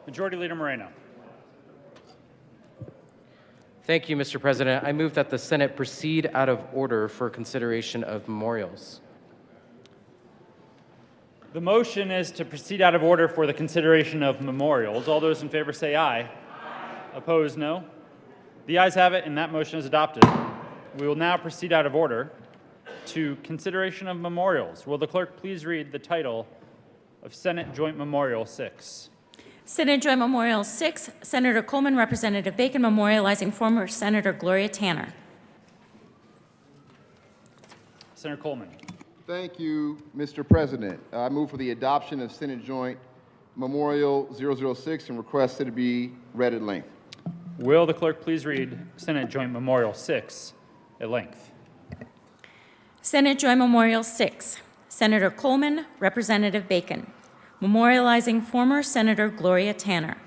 Majority Leader Moreno. Thank you, Mr. President. I move that the Senate proceed out of order for consideration of memorials. The motion is to proceed out of order for the consideration of memorials. All those in favor say aye. Aye. Opposed, no. The ayes have it, and that motion is adopted. We will now proceed out of order to consideration of memorials. Will the clerk please read the title of Senate Joint Memorial 6? Senate Joint Memorial 6, Senator Coleman, Representative Bacon, memorializing former Senator Gloria Tanner. Senator Coleman. Thank you, Mr. President. I move for the adoption of Senate Joint Memorial 006 and request it to be read at length. Will the clerk please read Senate Joint Memorial 6 at length? Senate Joint Memorial 6, Senator Coleman, Representative Bacon, memorializing former Senator Gloria Tanner.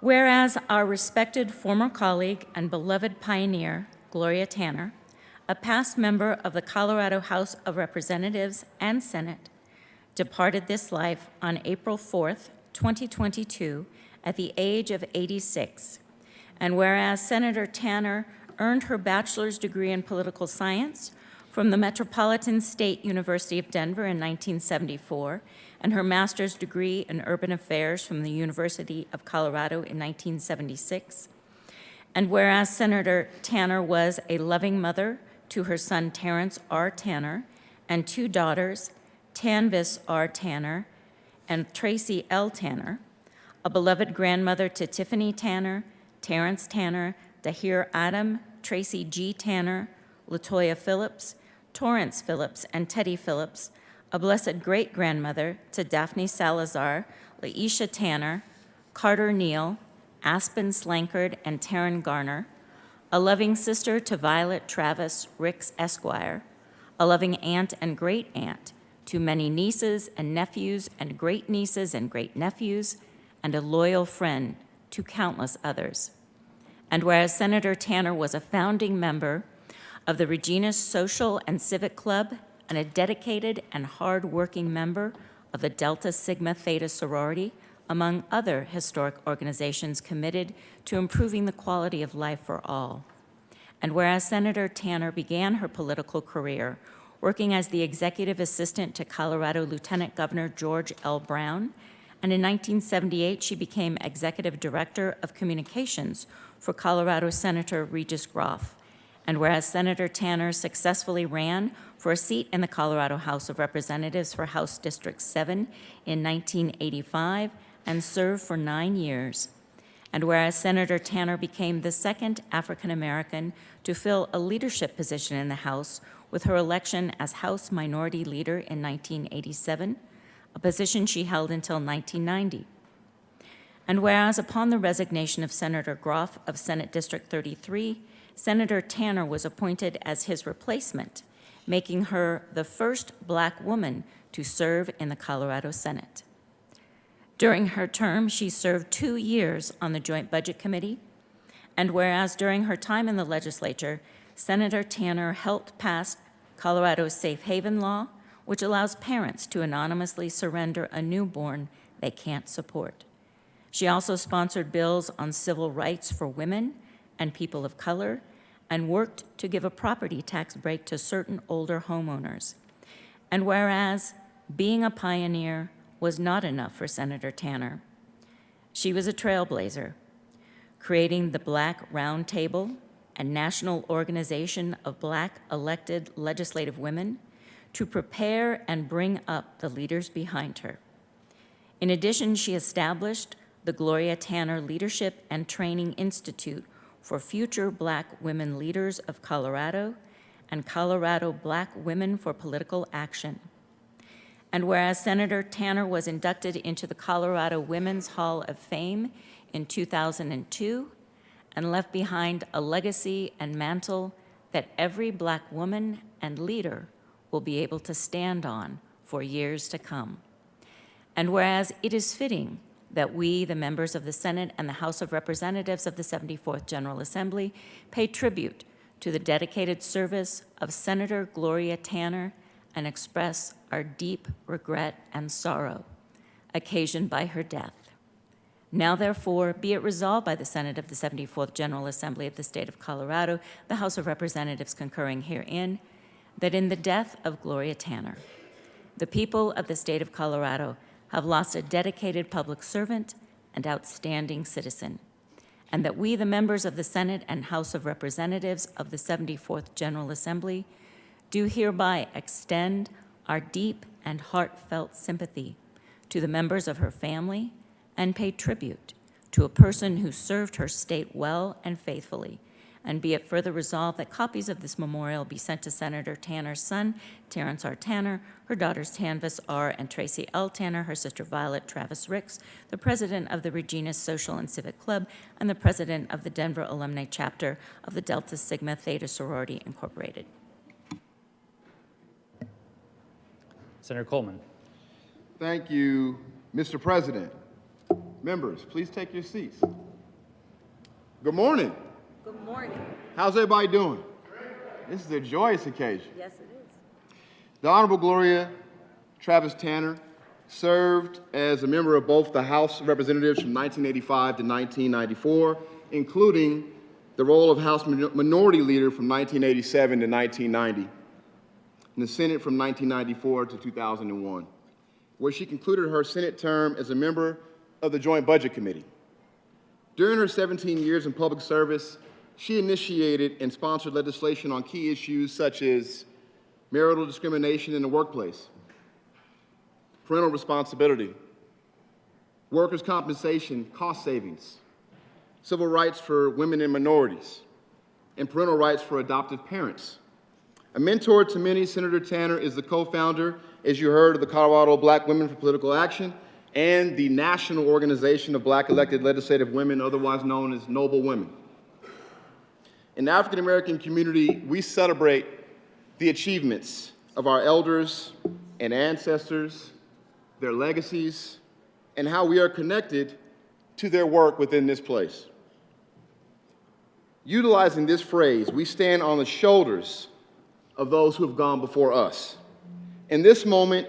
Whereas our respected former colleague and beloved pioneer, Gloria Tanner, a past member of the Colorado House of Representatives and Senate, departed this life on April 4th, 2022, at the age of 86. And whereas Senator Tanner earned her bachelor's degree in political science from the Metropolitan State University of Denver in 1974, and her master's degree in urban affairs from the University of Colorado in 1976. And whereas Senator Tanner was a loving mother to her son Terrence R. Tanner and two daughters, Tanvis R. Tanner and Tracy L. Tanner, a beloved grandmother to Tiffany Tanner, Terrence Tanner, Dahir Adam, Tracy G. Tanner, Latoya Phillips, Torrance Phillips, and Teddy Phillips, a blessed great-grandmother to Daphne Salazar, Laisha Tanner, Carter Neal, Aspen Slankard, and Taryn Garner, a loving sister to Violet Travis Ricks Esquire, a loving aunt and great-aunt to many nieces and nephews and great-nieces and great-nephews, and a loyal friend to countless others. And whereas Senator Tanner was a founding member of the Regina Social and Civic Club and a dedicated and hard-working member of the Delta Sigma Theta sorority, among other historic organizations committed to improving the quality of life for all. And whereas Senator Tanner began her political career working as the executive assistant to Colorado Lieutenant Governor George L. Brown, and in 1978 she became executive director of communications for Colorado Senator Regis Groff. And whereas Senator Tanner successfully ran for a seat in the Colorado House of Representatives for House District 7 in 1985 and served for 9 years. And whereas Senator Tanner became the second African American to fill a leadership position in the House with her election as House Minority Leader in 1987, a position she held until 1990. And whereas upon the resignation of Senator Groff of Senate District 33, Senator Tanner was appointed as his replacement, making her the first Black woman to serve in the Colorado Senate. During her term, she served 2 years on the Joint Budget Committee, and whereas during her time in the legislature, Senator Tanner helped pass Colorado's Safe Haven Law, which allows parents to anonymously surrender a newborn they can't support. She also sponsored bills on civil rights for women and people of color, and worked to give a property tax break to certain older homeowners. And whereas being a pioneer was not enough for Senator Tanner, she was a trailblazer, creating the Black Round Table, a national organization of Black elected legislative women, to prepare and bring up the leaders behind her. In addition, she established the Gloria Tanner Leadership and Training Institute for future Black women leaders of Colorado and Colorado Black Women for Political Action. And whereas Senator Tanner was inducted into the Colorado Women's Hall of Fame in 2002 and left behind a legacy and mantle that every Black woman and leader will be able to stand on for years to come. And whereas it is fitting that we, the members of the Senate and the House of Representatives of the 74th General Assembly, pay tribute to the dedicated service of Senator Gloria Tanner and express our deep regret and sorrow occasioned by her death. Now therefore be it resolved by the Senate of the 74th General Assembly of the State of Colorado, the House of Representatives concurring herein, that in the death of Gloria Tanner, the people of the State of Colorado have lost a dedicated public servant and outstanding citizen, and that we, the members of the Senate and House of Representatives of the 74th General Assembly, do hereby extend our deep and heartfelt sympathy to the members of her family and pay tribute to a person who served her state well and faithfully. And be it further resolved that copies of this memorial be sent to Senator Tanner's son, Terrence R. Tanner, her daughters Tanvis R. and Tracy L. Tanner, her sister Violet Travis Ricks, the president of the Regina Social and Civic Club, and the president of the Denver Alumni Chapter of the Delta Sigma Theta Sorority Incorporated. Senator Coleman. Thank you, Mr. President. Members, please take your seats. Good morning. Good morning. How's everybody doing? This is a joyous occasion. Yes, it is. The Honorable Gloria Travis Tanner served as a member of both the House of Representatives from 1985 to 1994, including the role of House Minority Leader from 1987 to 1990, and the Senate from 1994 to 2001, where she concluded her Senate term as a member of the Joint Budget Committee. During her 17 years in public service, she initiated and sponsored legislation on key issues such as marital discrimination in the workplace, parental responsibility, workers' compensation cost savings, civil rights for women and minorities, and parental rights for adoptive parents. A mentor to many, Senator Tanner is the co-founder, as you heard, of the Colorado Black Women for Political Action and the National Organization of Black Elected Legislative Women, otherwise known as Noble Women. In the African American community, we celebrate the achievements of our elders and ancestors, their legacies, and how we are connected to their work within this place. Utilizing this phrase, we stand on the shoulders of those who have gone before us. In this moment,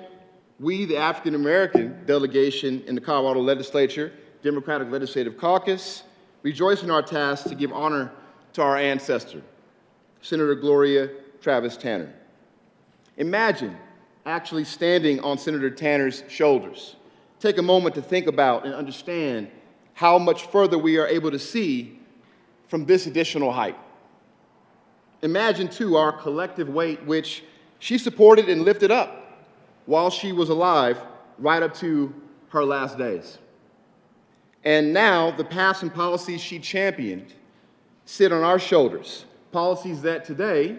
we, the African American delegation in the Colorado Legislature, Democratic Legislative Caucus, rejoice in our task to give honor to our ancestor, Senator Gloria Travis Tanner. Imagine actually standing on Senator Tanner's shoulders. Take a moment to think about and understand how much further we are able to see from this additional height. Imagine, too, our collective weight, which she supported and lifted up while she was alive, right up to her last days. And now, the paths and policies she championed sit on our shoulders, policies that today,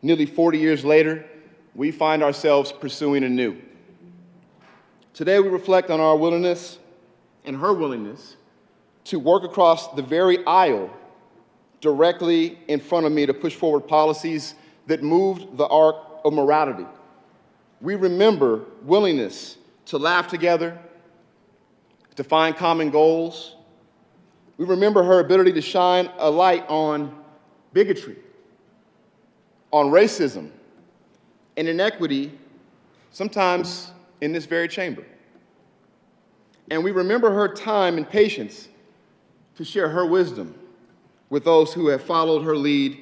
nearly 40 years later, we find ourselves pursuing anew. Today, we reflect on our willingness and her willingness to work across the very aisle directly in front of me to push forward policies that moved the arc of morality. We remember willingness to laugh together, to find common goals. We remember her ability to shine a light on bigotry, on racism, and inequity, sometimes in this very chamber. And we remember her time and patience to share her wisdom with those who have followed her lead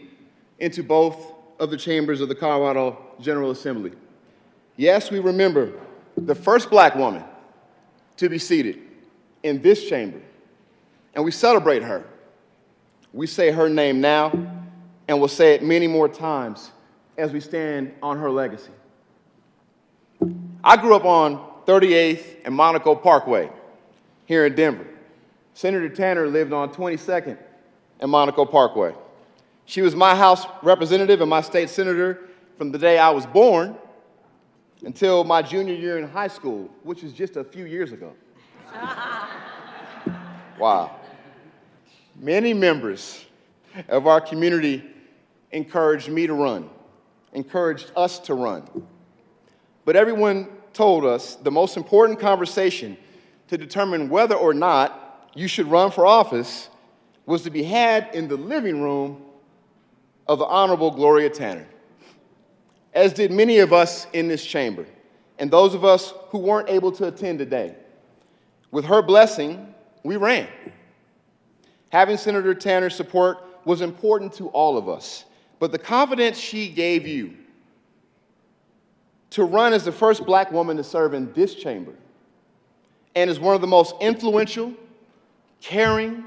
into both of the chambers of the Colorado General Assembly. Yes, we remember the first Black woman to be seated in this chamber, and we celebrate her. We say her name now, and we'll say it many more times as we stand on her legacy. I grew up on 38th and Monaco Parkway here in Denver. Senator Tanner lived on 22nd and Monaco Parkway. She was my House representative and my state senator from the day I was born until my junior year in high school, which is just a few years ago. Wow. Many members of our community encouraged me to run, encouraged us to run. But everyone told us the most important conversation to determine whether or not you should run for office was to be had in the living room of the Honorable Gloria Tanner, as did many of us in this chamber, and those of us who weren't able to attend today. With her blessing, we ran. Having Senator Tanner's support was important to all of us, but the confidence she gave you to run as the first black woman to serve in this chamber and as one of the most influential, caring,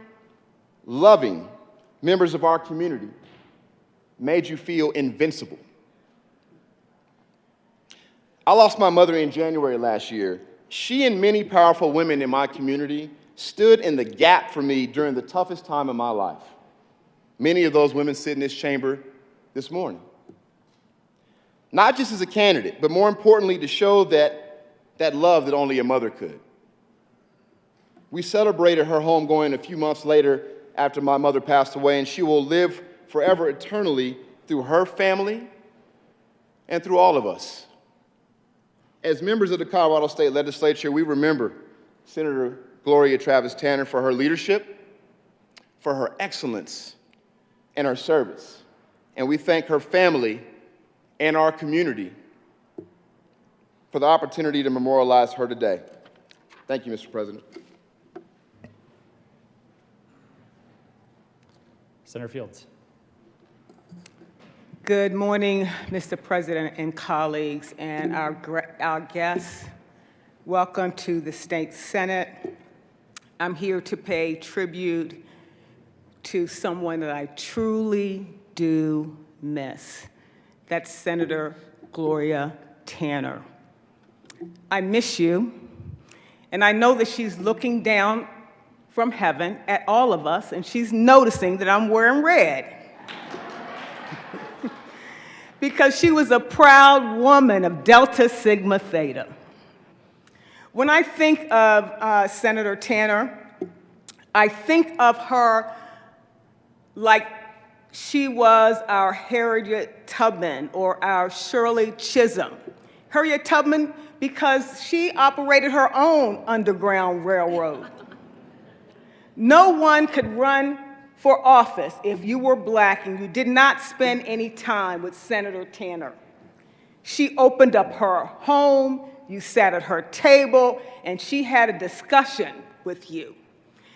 loving members of our community made you feel invincible. I lost my mother in January last year. She and many powerful women in my community stood in the gap for me during the toughest time of my life. Many of those women sit in this chamber this morning. Not just as a candidate, but more importantly, to show that love that only a mother could. We celebrated her homegoing a few months later after my mother passed away, and she will live forever eternally through her family and through all of us. As members of the Colorado State Legislature, we remember Senator Gloria Travis Tanner for her leadership, for her excellence, and her service. And we thank her family and our community for the opportunity to memorialize her today. Thank you, Mr. President. Senator Fields. Good morning, Mr. President and colleagues, and our guests. Welcome to the State Senate. I'm here to pay tribute to someone that I truly do miss. That's Senator Gloria Tanner. I miss you, and I know that she's looking down from heaven at all of us, and she's noticing that I'm wearing red. Because she was a proud woman of Delta Sigma Theta. When I think of Senator Tanner, I think of her like she was our Harriet Tubman or our Shirley Chisholm. Harriet Tubman because she operated her own Underground Railroad. No one could run for office if you were black and you did not spend any time with Senator Tanner. She opened up her home, you sat at her table, and she had a discussion with you.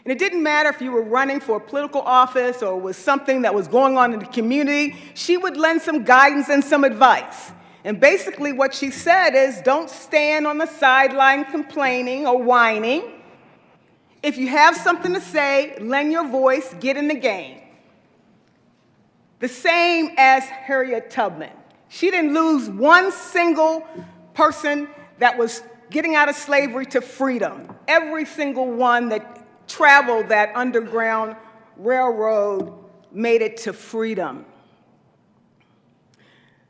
And it didn't matter if you were running for a political office or was something that was going on in the community, she would lend some guidance and some advice. And basically what she said is, don't stand on the sideline complaining or whining. If you have something to say, lend your voice, get in the game. The same as Harriet Tubman. She didn't lose one single person that was getting out of slavery to freedom. Every single one that traveled that Underground Railroad made it to freedom.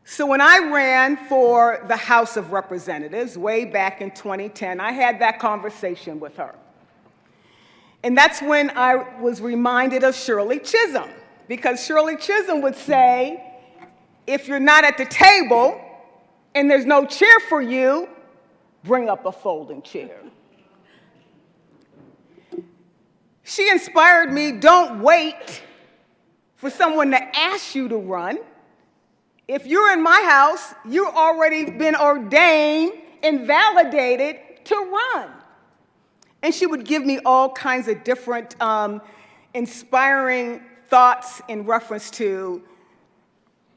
So when I ran for the House of Representatives way back in 2010, I had that conversation with her. And that's when I was reminded of Shirley Chisholm, because Shirley Chisholm would say, if you're not at the table and there's no chair for you, bring up a folding chair. She inspired me, don't wait for someone to ask you to run. If you're in my house, you've already been ordained and validated to run. And she would give me all kinds of different inspiring thoughts in reference to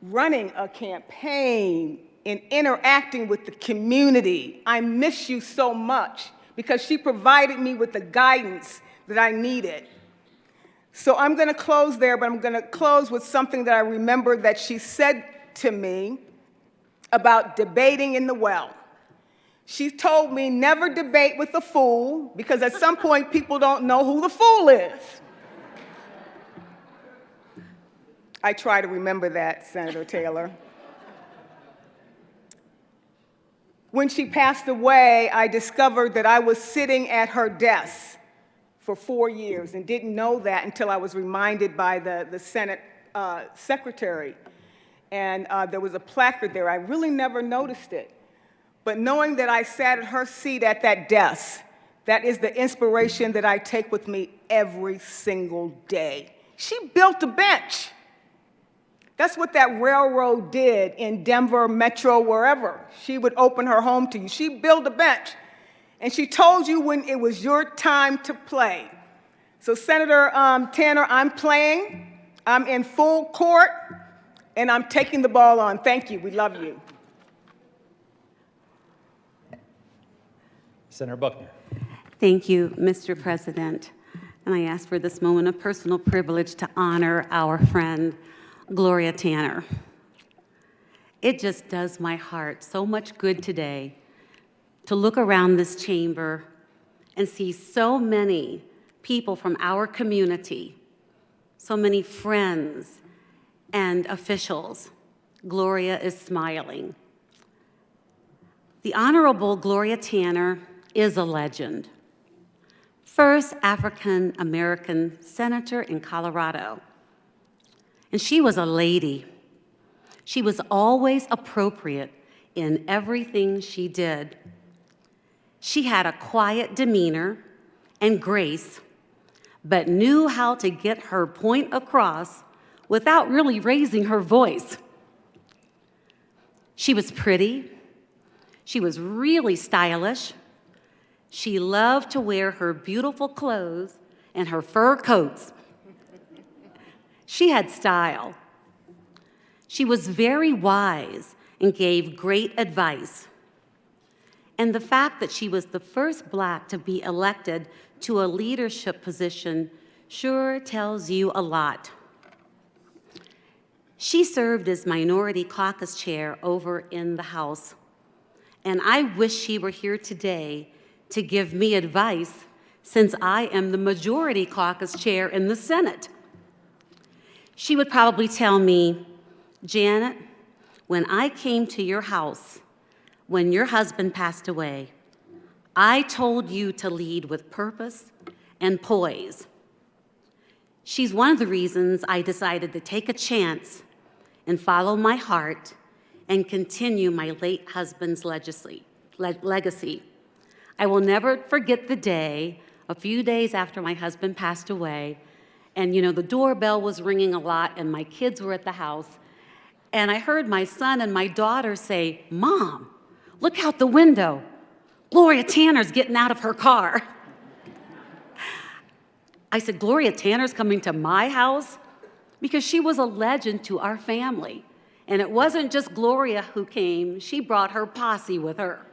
running a campaign and interacting with the community. I miss you so much because she provided me with the guidance that I needed. So I'm going to close there, but I'm going to close with something that I remember that she said to me about debating in the well. She told me never debate with a fool, because at some point people don't know who the fool is. I try to remember that, Senator Taylor. When she passed away, I discovered that I was sitting at her desk for 4 years and didn't know that until I was reminded by the Senate secretary. And there was a placard there. I really never noticed it. But knowing that I sat at her seat at that desk, that is the inspiration that I take with me every single day. She built a bench. That's what that railroad did in Denver, Metro, wherever. She would open her home to you. She built a bench. And she told you when it was your time to play. So Senator Tanner, I'm playing. I'm in full court, and I'm taking the ball on. Thank you. We love you. Senator Buckner. Thank you, Mr. President. And I ask for this moment of personal privilege to honor our friend, Gloria Tanner. It just does my heart so much good today to look around this chamber and see so many people from our community, so many friends and officials. Gloria is smiling. The Honorable Gloria Tanner is a legend. First African American senator in Colorado. And she was a lady. She was always appropriate in everything she did. She had a quiet demeanor and grace, but knew how to get her point across without really raising her voice. She was pretty. She was really stylish. She loved to wear her beautiful clothes and her fur coats. She had style. She was very wise and gave great advice. And the fact that she was the first Black to be elected to a leadership position sure tells you a lot. She served as Minority Caucus Chair over in the House, and I wish she were here today to give me advice since I am the Majority Caucus Chair in the Senate. She would probably tell me, Janet, when I came to your house, when your husband passed away, I told you to lead with purpose and poise. She's one of the reasons I decided to take a chance and follow my heart and continue my late husband's legacy. I will never forget the day, a few days after my husband passed away, and the doorbell was ringing a lot and my kids were at the house, and I heard my son and my daughter say, Mom, look out the window. Gloria Tanner's getting out of her car. I said, Gloria Tanner's coming to my house? Because she was a legend to our family. And it wasn't just Gloria who came, she brought her posse with her.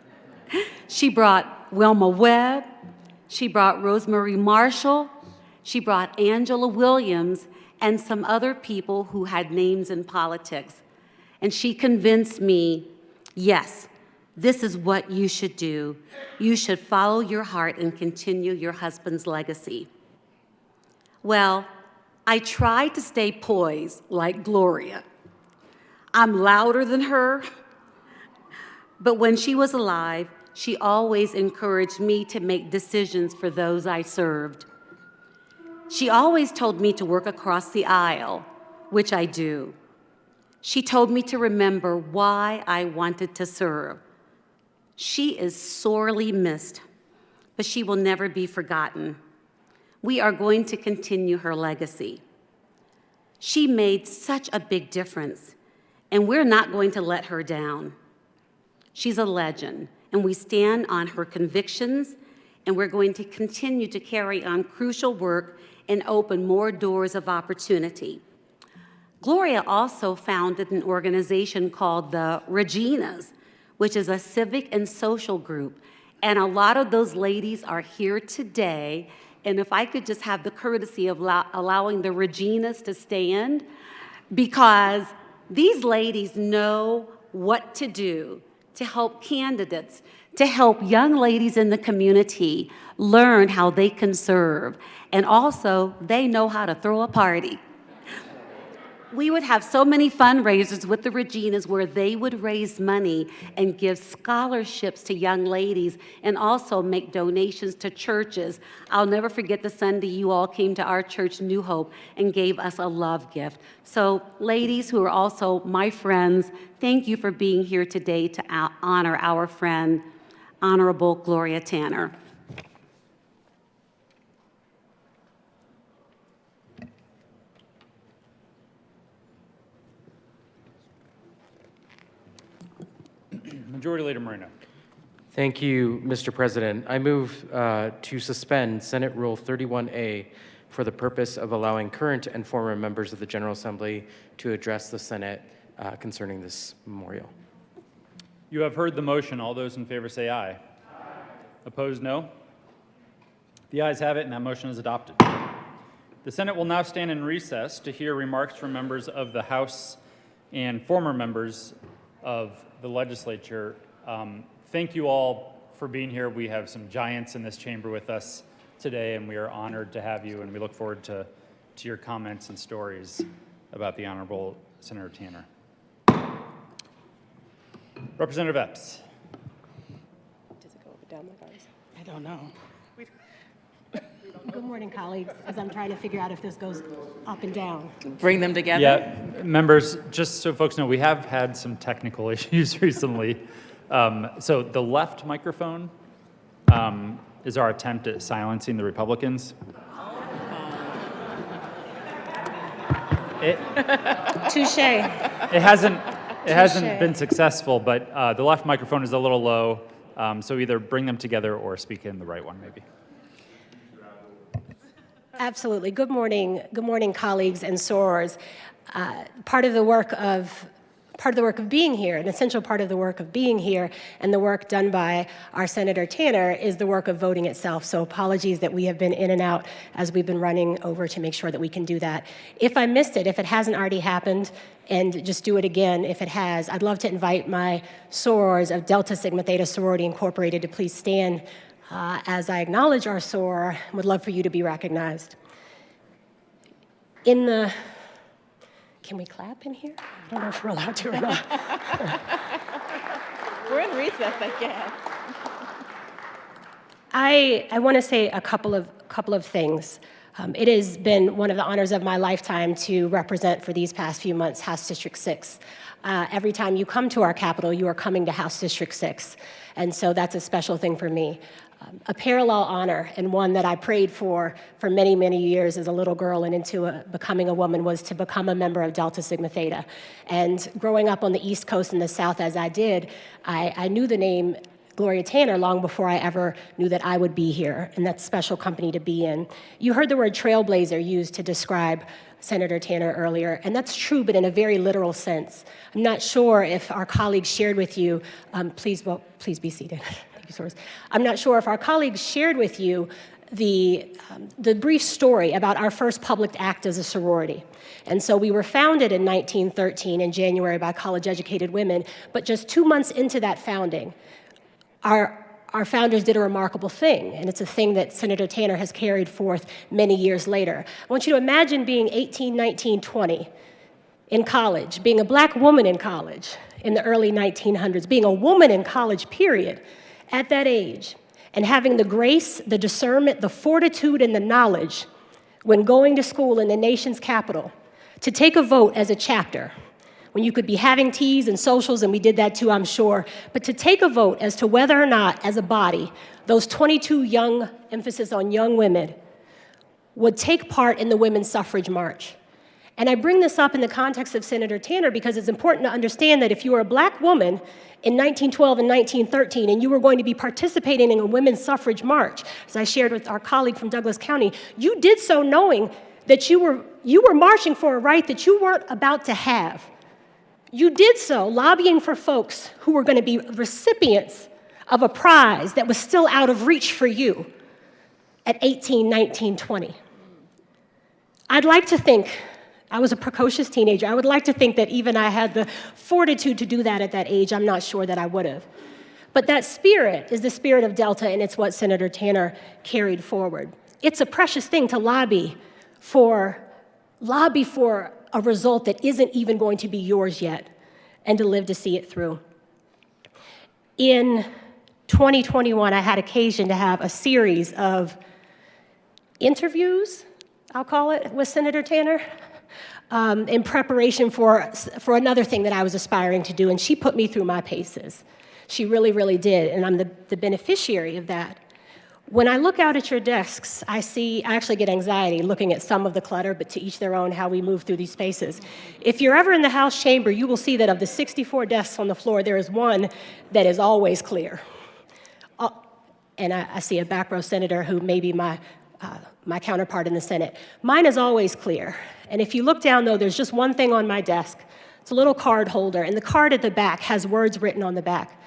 She brought Wilma Webb, she brought Rosemary Marshall, she brought Angela Williams, and some other people who had names in politics. And she convinced me, yes, this is what you should do. You should follow your heart and continue your husband's legacy. Well, I tried to stay poised like Gloria. I'm louder than her, but when she was alive, she always encouraged me to make decisions for those I served. She always told me to work across the aisle, which I do. She told me to remember why I wanted to serve. She is sorely missed, but she will never be forgotten. We are going to continue her legacy. She made such a big difference, and we're not going to let her down. She's a legend, and we stand on her convictions, and we're going to continue to carry on crucial work and open more doors of opportunity. Gloria also founded an organization called the Reginas, which is a civic and social group. And a lot of those ladies are here today. And if I could just have the courtesy of allowing the Reginas to stand, because these ladies know what to do to help candidates, to help young ladies in the community learn how they can serve. And also, they know how to throw a party. We would have so many fundraisers with the Reginas where they would raise money and give scholarships to young ladies and also make donations to churches. I'll never forget the Sunday you all came to our church, New Hope, and gave us a love gift. So ladies who are also my friends, thank you for being here today to honor our friend, Honorable Gloria Tanner. Majority Leader Moreno. Thank you, Mr. President. I move to suspend Senate Rule 31A for the purpose of allowing current and former members of the General Assembly to address the Senate concerning this memorial. You have heard the motion. All those in favor say aye. Opposed, no. The ayes have it, and that motion is adopted. The Senate will now stand in recess to hear remarks from members of the House and former members of the legislature. Thank you all for being here. We have some giants in this chamber with us today, and we are honored to have you, and we look forward to your comments and stories about the Honorable Senator Tanner. Representative Epps. Does it go up and down like ours? I don't know. Good morning, colleagues, as I'm trying to figure out if this goes up and down. Bring them together? Yeah, members, just so folks know, we have had some technical issues recently. So the left microphone is our attempt at silencing the Republicans. Touche. It hasn't been successful, but the left microphone is a little low, so either bring them together or speak in the right one, maybe. Absolutely. Good morning, colleagues and sorors. Part of the work of being here, an essential part of the work of being here, and the work done by our Senator Tanner is the work of voting itself. So apologies that we have been in and out as we've been running over to make sure that we can do that. If I missed it, if it hasn't already happened, and just do it again if it has, I'd love to invite my sorors of Delta Sigma Theta Sorority Incorporated to please stand as I acknowledge our soror. Would love for you to be recognized. Can we clap in here? I don't know if we're allowed to or not. We're in recess, I guess. I want to say a couple of things. It has been one of the honors of my lifetime to represent for these past few months House District 6. Every time you come to our Capitol, you are coming to House District 6. And so that's a special thing for me. A parallel honor, and one that I prayed for many, many years as a little girl and into becoming a woman, was to become a member of Delta Sigma Theta. And growing up on the East Coast and the South as I did, I knew the name Gloria Tanner long before I ever knew that I would be here, and that's special company to be in. You heard the word trailblazer used to describe Senator Tanner earlier, and that's true, but in a very literal sense. I'm not sure if our colleagues shared with you, please be seated. I'm not sure if our colleagues shared with you the brief story about our first public act as a sorority. And so we were founded in 1913 in January by college-educated women, but just 2 months into that founding, our founders did a remarkable thing, and it's a thing that Senator Tanner has carried forth many years later. I want you to imagine being 18, 19, 20 in college, being a black woman in college in the early 1900s, being a woman in college, period, at that age, and having the grace, the discernment, the fortitude, and the knowledge when going to school in the nation's capital to take a vote as a chapter, when you could be having teas and socials, and we did that too, I'm sure, but to take a vote as to whether or not, as a body, those 22 young, emphasis on young women, would take part in the Women's Suffrage March. And I bring this up in the context of Senator Tanner because it's important to understand that if you were a black woman in 1912 and 1913 and you were going to be participating in a women's suffrage march, as I shared with our colleague from Douglas County, you did so knowing that you were marching for a right that you weren't about to have. You did so lobbying for folks who were going to be recipients of a prize that was still out of reach for you at 18, 19, 20. I'd like to think, I was a precocious teenager, I would like to think that even I had the fortitude to do that at that age. I'm not sure that I would have. But that spirit is the spirit of Delta, and it's what Senator Tanner carried forward. It's a precious thing to lobby for a result that isn't even going to be yours yet, and to live to see it through. In 2021, I had occasion to have a series of interviews, I'll call it, with Senator Tanner, in preparation for another thing that I was aspiring to do, and she put me through my paces. She really, really did, and I'm the beneficiary of that. When I look out at your desks, I actually get anxiety looking at some of the clutter, but to each their own how we move through these spaces. If you're ever in the House chamber, you will see that of the 64 desks on the floor, there is one that is always clear. And I see a back row senator who may be my my counterpart in the Senate. Mine is always clear. And if you look down, though, there's just one thing on my desk. It's a little card holder, and the card at the back has words written on the back.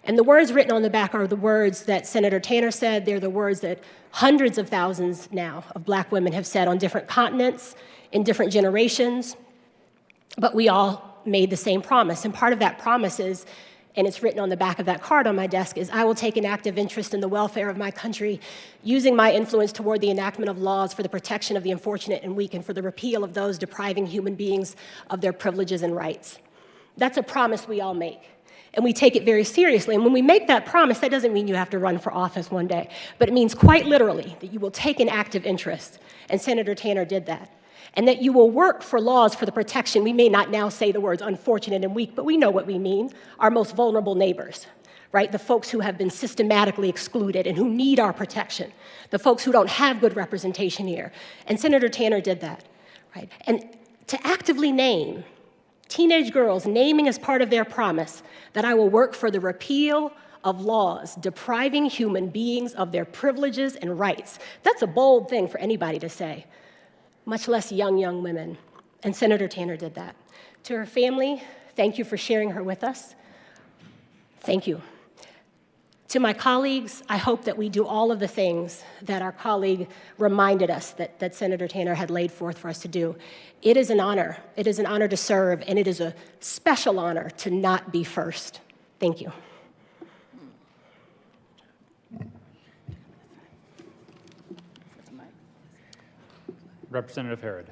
And the words written on the back are the words that Senator Tanner said. They're the words that hundreds of thousands now of Black women have said on different continents, in different generations. But we all made the same promise. And part of that promise is, and it's written on the back of that card on my desk, is I will take an active interest in the welfare of my country, using my influence toward the enactment of laws for the protection of the unfortunate and weak and for the repeal of those depriving human beings of their privileges and rights. That's a promise we all make, and we take it very seriously. And when we make that promise, that doesn't mean you have to run for office one day, but it means quite literally that you will take an active interest, and Senator Tanner did that. And that you will work for laws for the protection, we may not now say the words unfortunate and weak, but we know what we mean, our most vulnerable neighbors, right? The folks who have been systematically excluded and who need our protection, the folks who don't have good representation here. And Senator Tanner did that, right? And to actively name teenage girls, naming as part of their promise that I will work for the repeal of laws depriving human beings of their privileges and rights, that's a bold thing for anybody to say, much less young women. And Senator Tanner did that. To her family, thank you for sharing her with us. Thank you. To my colleagues, I hope that we do all of the things that our colleague reminded us that Senator Tanner had laid forth for us to do. It is an honor. It is an honor to serve, and it is a special honor to not be first. Thank you. Representative Herod.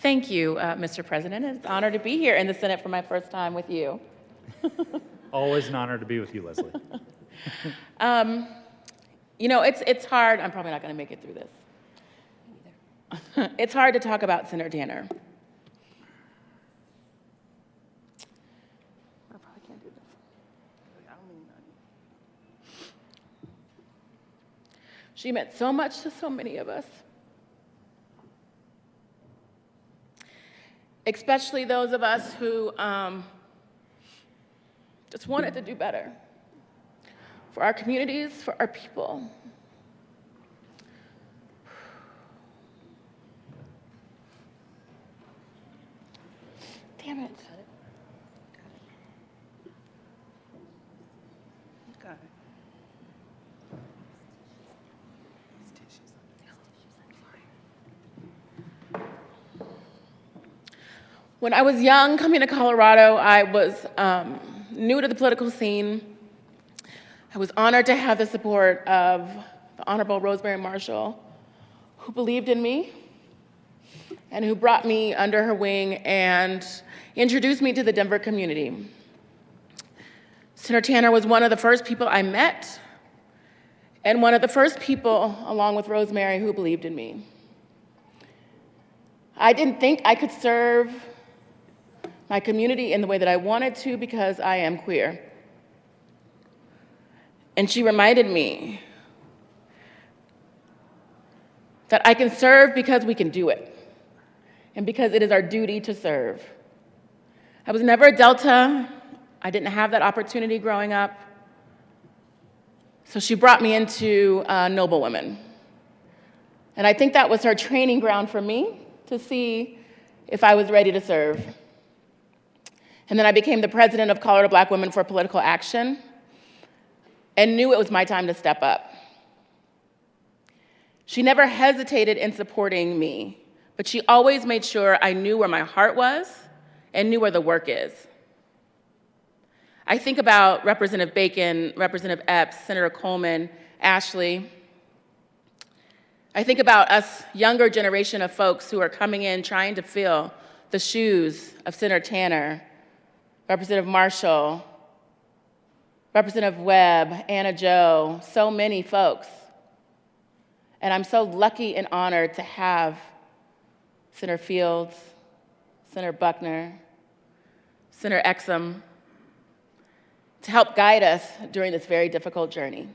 Thank you, Mr. President. It's an honor to be here in the Senate for my first time with you. Always an honor to be with you, Leslie. You know, it's hard. I'm probably not going to make it through this. It's hard to talk about Senator Tanner. I probably can't do this. She meant so much to so many of us, especially those of us who just wanted to do better for our communities, for our people. Damn it. Got it. When I was young, coming to Colorado, I was new to the political scene. I was honored to have the support of the Honorable Rosemary Marshall, who believed in me and who brought me under her wing and introduced me to the Denver community. Senator Tanner was one of the first people I met and one of the first people, along with Rosemary, who believed in me. I didn't think I could serve my community in the way that I wanted to because I am queer. And she reminded me that I can serve because we can do it, and because it is our duty to serve. I was never a Delta. I didn't have that opportunity growing up. So she brought me into Noble Women. And I think that was her training ground for me to see if I was ready to serve. And then I became the president of Colorado Black Women for Political Action and knew it was my time to step up. She never hesitated in supporting me, but she always made sure I knew where my heart was and knew where the work is. I think about Representative Bacon, Representative Epps, Senator Coleman, Ashley. I think about us younger generation of folks who are coming in trying to fill the shoes of Senator Tanner, Representative Marshall, Representative Webb, Anna Jo, so many folks. And I'm so lucky and honored to have Senator Fields, Senator Buckner, Senator Exum, to help guide us during this very difficult journey.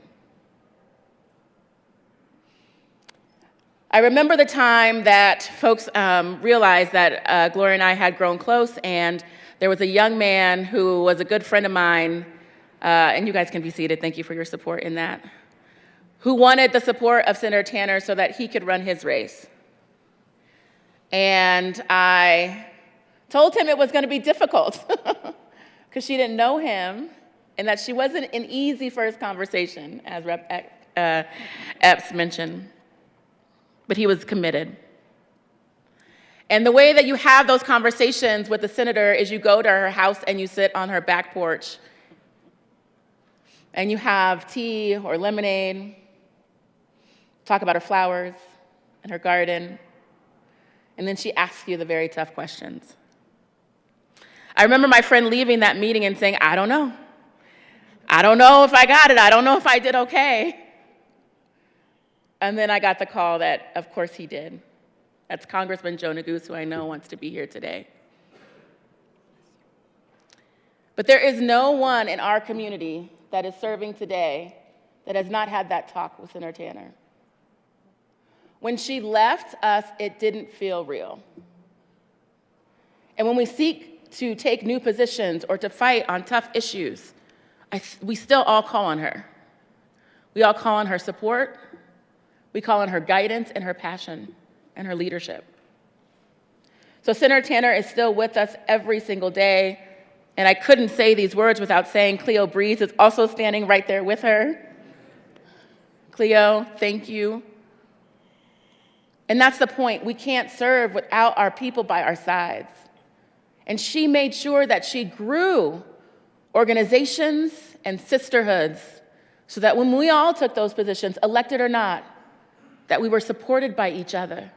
I remember the time that folks realized that Gloria and I had grown close, and there was a young man who was a good friend of mine, and you guys can be seated, thank you for your support in that, who wanted the support of Senator Tanner so that he could run his race. And I told him it was going to be difficult because she didn't know him and that she wasn't an easy first conversation, as Rep. Epps mentioned. But he was committed. And the way that you have those conversations with the senator is you go to her house and you sit on her back porch and you have tea or lemonade, talk about her flowers and her garden, and then she asks you the very tough questions. I remember my friend leaving that meeting and saying, I don't know. I don't know if I got it. I don't know if I did okay. And then I got the call that, of course, he did. That's Congressman Joe Neguse, who I know wants to be here today. But there is no one in our community that is serving today that has not had that talk with Senator Tanner. When she left us, it didn't feel real. And when we seek to take new positions or to fight on tough issues, we still all call on her. We all call on her support. We call on her guidance and her passion and her leadership. So Senator Tanner is still with us every single day. And I couldn't say these words without saying Cleo Breeze is also standing right there with her. Cleo, thank you. And that's the point. We can't serve without our people by our sides. And she made sure that she grew organizations and sisterhoods so that when we all took those positions, elected or not, that we were supported by each other.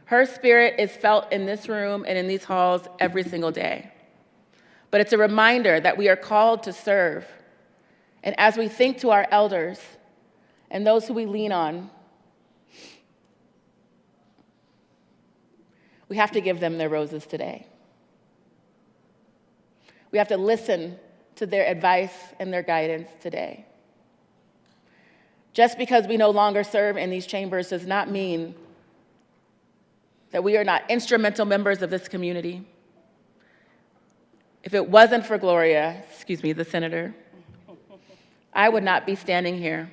Her spirit is felt in this room and in these halls every single day. But it's a reminder that we are called to serve. And as we think to our elders and those who we lean on, we have to give them their roses today. We have to listen to their advice and their guidance today. Just because we no longer serve in these chambers does not mean that we are not instrumental members of this community. If it wasn't for Gloria, the senator, I would not be standing here.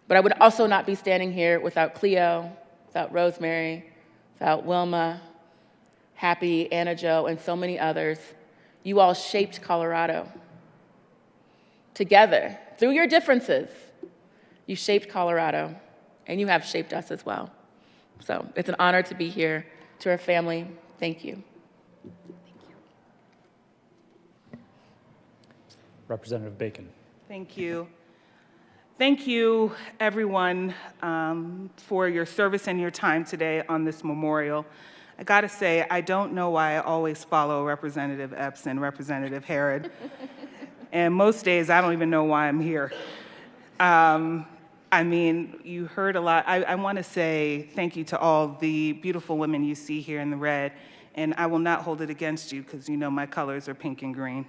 But I would also not be standing here without Cleo, without Rosemary, without Wilma, Happy, Anna Jo, and so many others. You all shaped Colorado. Together, through your differences, you shaped Colorado, and you have shaped us as well. So it's an honor to be here. To her family, thank you. Representative Bacon. Thank you. Thank you, everyone, for your service and your time today on this memorial. I gotta say, I don't know why I always follow Representative Epps and Representative Herod. And most days, I don't even know why I'm here. I mean, you heard a lot. I want to say thank you to all the beautiful women you see here in the red, and I will not hold it against you because you know my colors are pink and green.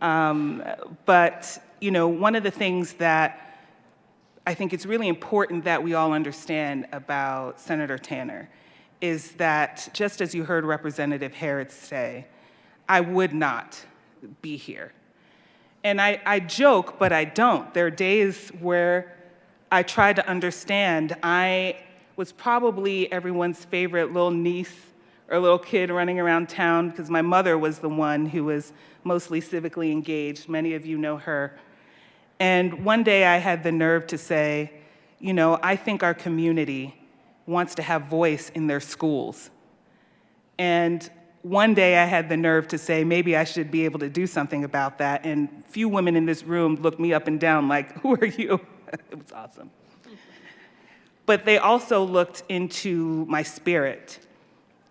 But, you know, one of the things that I think it's really important that we all understand about Senator Tanner is that, just as you heard Representative Herod say, I would not be here. And I joke, but I don't. There are days where I try to understand. I was probably everyone's favorite little niece or little kid running around town because my mother was the one who was mostly civically engaged. Many of you know her. And one day I had the nerve to say, you know, I think our community wants to have voice in their schools. And one day I had the nerve to say, maybe I should be able to do something about that. And few women in this room looked me up and down like, who are you? It was awesome. But they also looked into my spirit.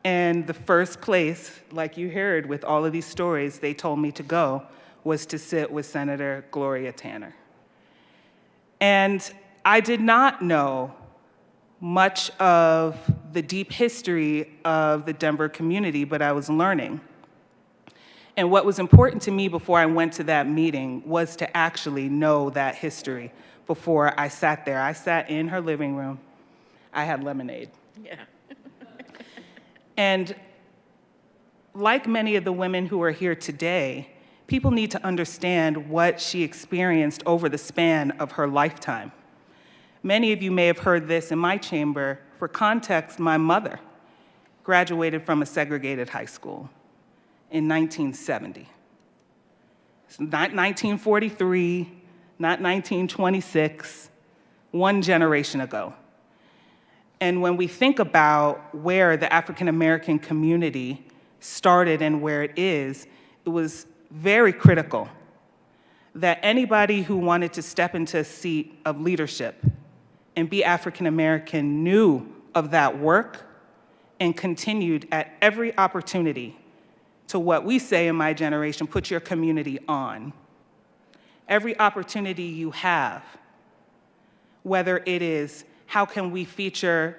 And the first place, like you heard with all of these stories, they told me to go was to sit with Senator Gloria Tanner. And I did not know much of the deep history of the Denver community, but I was learning. And what was important to me before I went to that meeting was to actually know that history before I sat there. I sat in her living room. I had lemonade. Yeah. And like many of the women who are here today, people need to understand what she experienced over the span of her lifetime. Many of you may have heard this in my chamber. For context, my mother graduated from a segregated high school in 1970. It's not 1943, not 1926, one generation ago. And when we think about where the African American community started and where it is, it was very critical that anybody who wanted to step into a seat of leadership and be African American knew of that work and continued at every opportunity to, what we say in my generation, put your community on. Every opportunity you have, whether it is how can we feature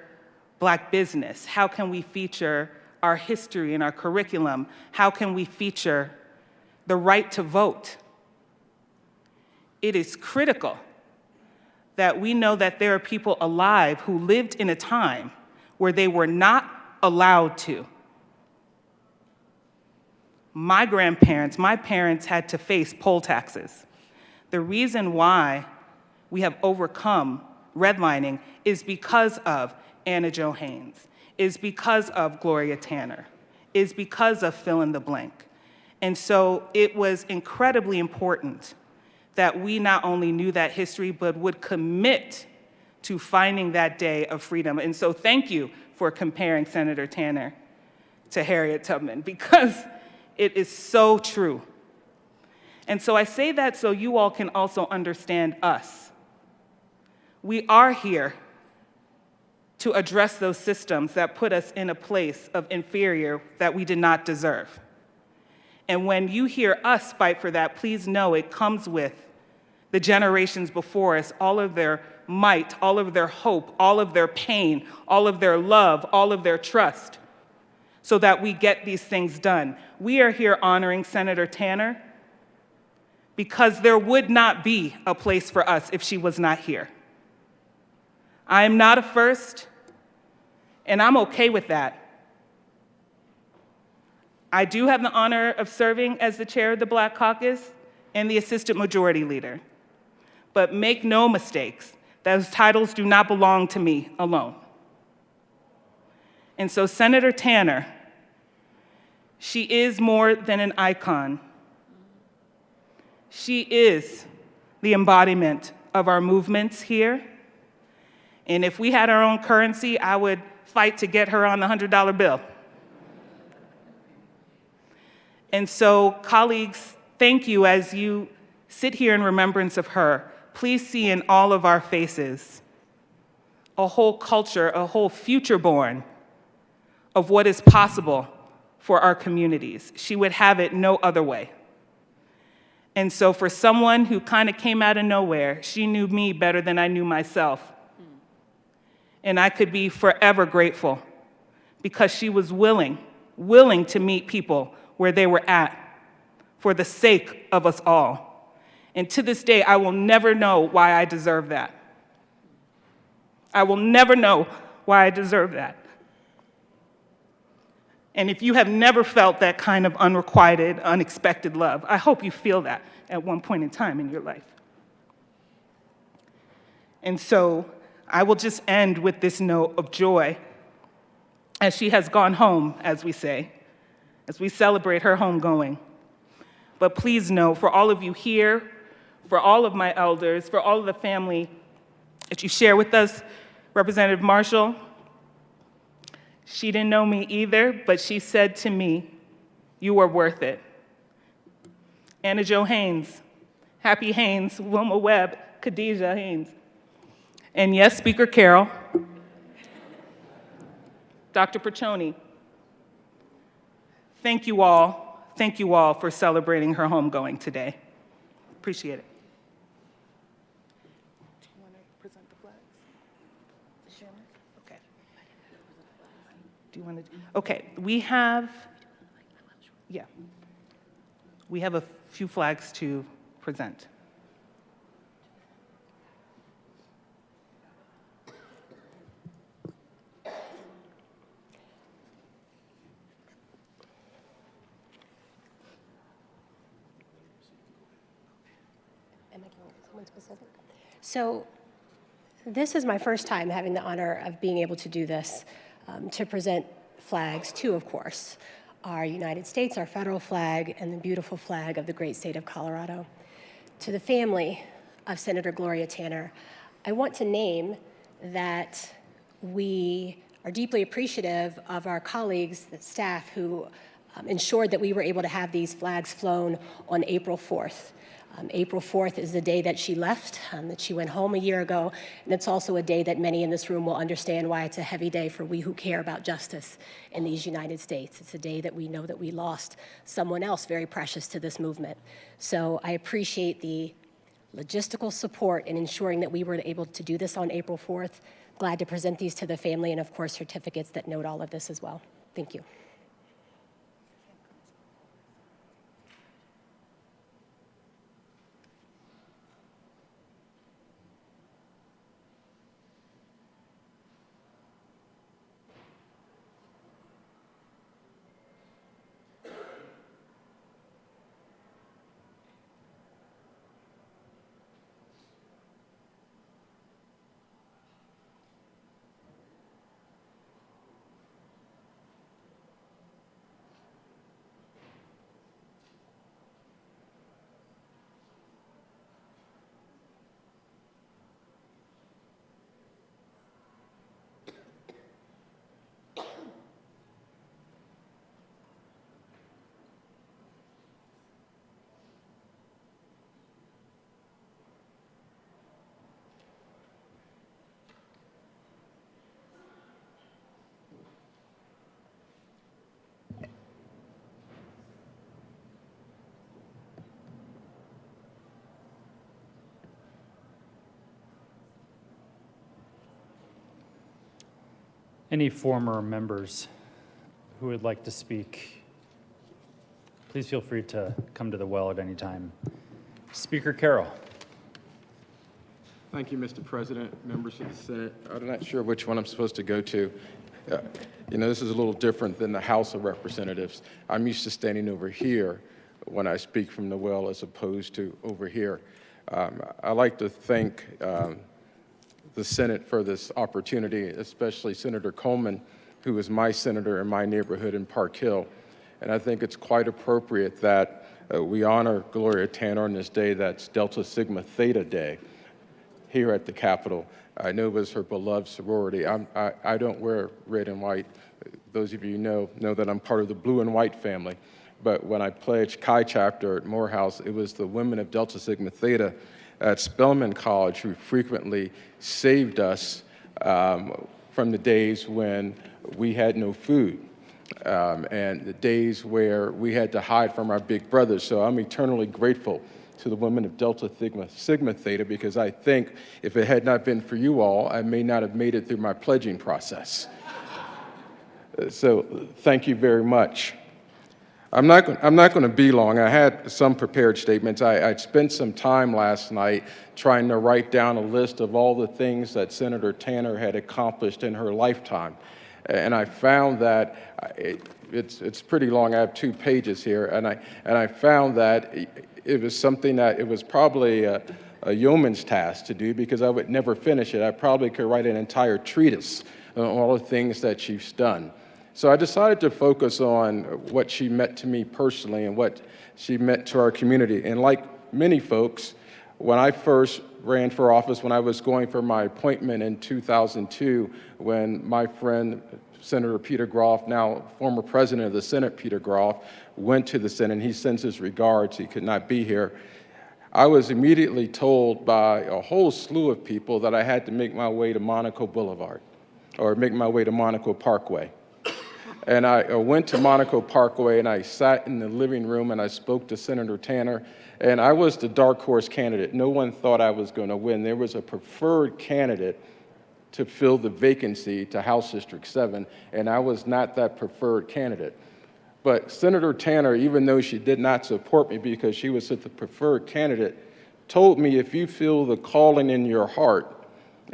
Black business, how can we feature our history and our curriculum, how can we feature the right to vote. It is critical that we know that there are people alive who lived in a time where they were not allowed to. My grandparents, my parents had to face poll taxes. The reason why we have overcome redlining is because of Anna Jo Haynes, is because of Gloria Tanner, is because of fill in the blank. And so it was incredibly important that we not only knew that history, but would commit to finding that day of freedom. And so thank you for comparing Senator Tanner to Harriet Tubman, because it is so true. And so I say that so you all can also understand us. We are here to address those systems that put us in a place of inferior that we did not deserve. And when you hear us fight for that, please know it comes with the generations before us, all of their might, all of their hope, all of their pain, all of their love, all of their trust, so that we get these things done. We are here honoring Senator Tanner because there would not be a place for us if she was not here. I am not a first, and I'm okay with that. I do have the honor of serving as the chair of the Black Caucus and the assistant majority leader. But make no mistakes, those titles do not belong to me alone. And so Senator Tanner, she is more than an icon. She is the embodiment of our movements here. And if we had our own currency, I would fight to get her on the $100 bill. And so, colleagues, thank you as you sit here in remembrance of her. Please see in all of our faces a whole culture, a whole future born of what is possible for our communities. She would have it no other way. And so for someone who kind of came out of nowhere, she knew me better than I knew myself. And I could be forever grateful because she was willing to meet people where they were at for the sake of us all. And to this day, I will never know why I deserve that. I will never know why I deserve that. And if you have never felt that kind of unrequited, unexpected love, I hope you feel that at one point in time in your life. And so I will just end with this note of joy as she has gone home, as we say, as we celebrate her homegoing. But please know, for all of you here, for all of my elders, for all of the family that you share with us, Representative Marshall, she didn't know me either, but she said to me, "You are worth it." Anna Jo Haynes, Happy Haynes, Wilma Webb, Khadijah Haynes, and yes, Speaker Carroll, Dr. Percioni, thank you all for celebrating her homegoing today. Appreciate it. Do you want to present the flags? Sure. Okay. Do you want to? Okay, we have a few flags to present. Am I going someone specific? So this is my first time having the honor of being able to do this, to present flags to, of course, our United States, our federal flag, and the beautiful flag of the great state of Colorado. To the family of Senator Gloria Tanner, I want to name that we are deeply appreciative of our colleagues, the staff, who ensured that we were able to have these flags flown on April 4th. April 4th is the day that she left, that she went home a year ago, and it's also a day that many in this room will understand why it's a heavy day for we who care about justice in these United States. It's a day that we know that we lost someone else very precious to this movement. So I appreciate the logistical support in ensuring that we were able to do this on April 4th. Glad to present these to the family and, of course, certificates that note all of this as well. Thank you. Any former members who would like to speak, please feel free to come to the well at any time. Speaker Carroll. Thank you, Mr. President, members of the Senate. I'm not sure which one I'm supposed to go to. This is a little different than the House of Representatives. I'm used to standing over here when I speak from the well as opposed to over here. I'd like to thank the Senate for this opportunity, especially Senator Coleman, who is my senator in my neighborhood in Park Hill. And I think it's quite appropriate that we honor Gloria Tanner on this day that's Delta Sigma Theta Day here at the Capitol. I know it was her beloved sorority. I don't wear red and white. Those of you know that I'm part of the blue and white family. But when I pledged Chi Chapter at Morehouse, it was the women of Delta Sigma Theta at Spelman College who frequently saved us from the days when we had no food and the days where we had to hide from our big brothers. So I'm eternally grateful to the women of Delta Sigma Theta, because I think if it had not been for you all, I may not have made it through my pledging process. So thank you very much. I'm not going to be long. I had some prepared statements. I spent some time last night trying to write down a list of all the things that Senator Tanner had accomplished in her lifetime. And I found that it's pretty long. I have 2 pages here. And I found that it was something that it was probably a yeoman's task to do, because I would never finish it. I probably could write an entire treatise on all the things that she's done. So I decided to focus on what she meant to me personally and what she meant to our community. And like many folks, when I first ran for office, when I was going for my appointment in 2002, when my friend Senator Peter Groff, now former president of the Senate Peter Groff, went to the Senate, and he sends his regards, he could not be here, I was immediately told by a whole slew of people that I had to make my way to Monaco Boulevard, or make my way to Monaco Parkway. And I went to Monaco Parkway, and I sat in the living room, and I spoke to Senator Tanner, and I was the dark horse candidate. No one thought I was going to win. There was a preferred candidate to fill the vacancy to House District 7, and I was not that preferred candidate. But Senator Tanner, even though she did not support me because she was the preferred candidate, told me, if you feel the calling in your heart,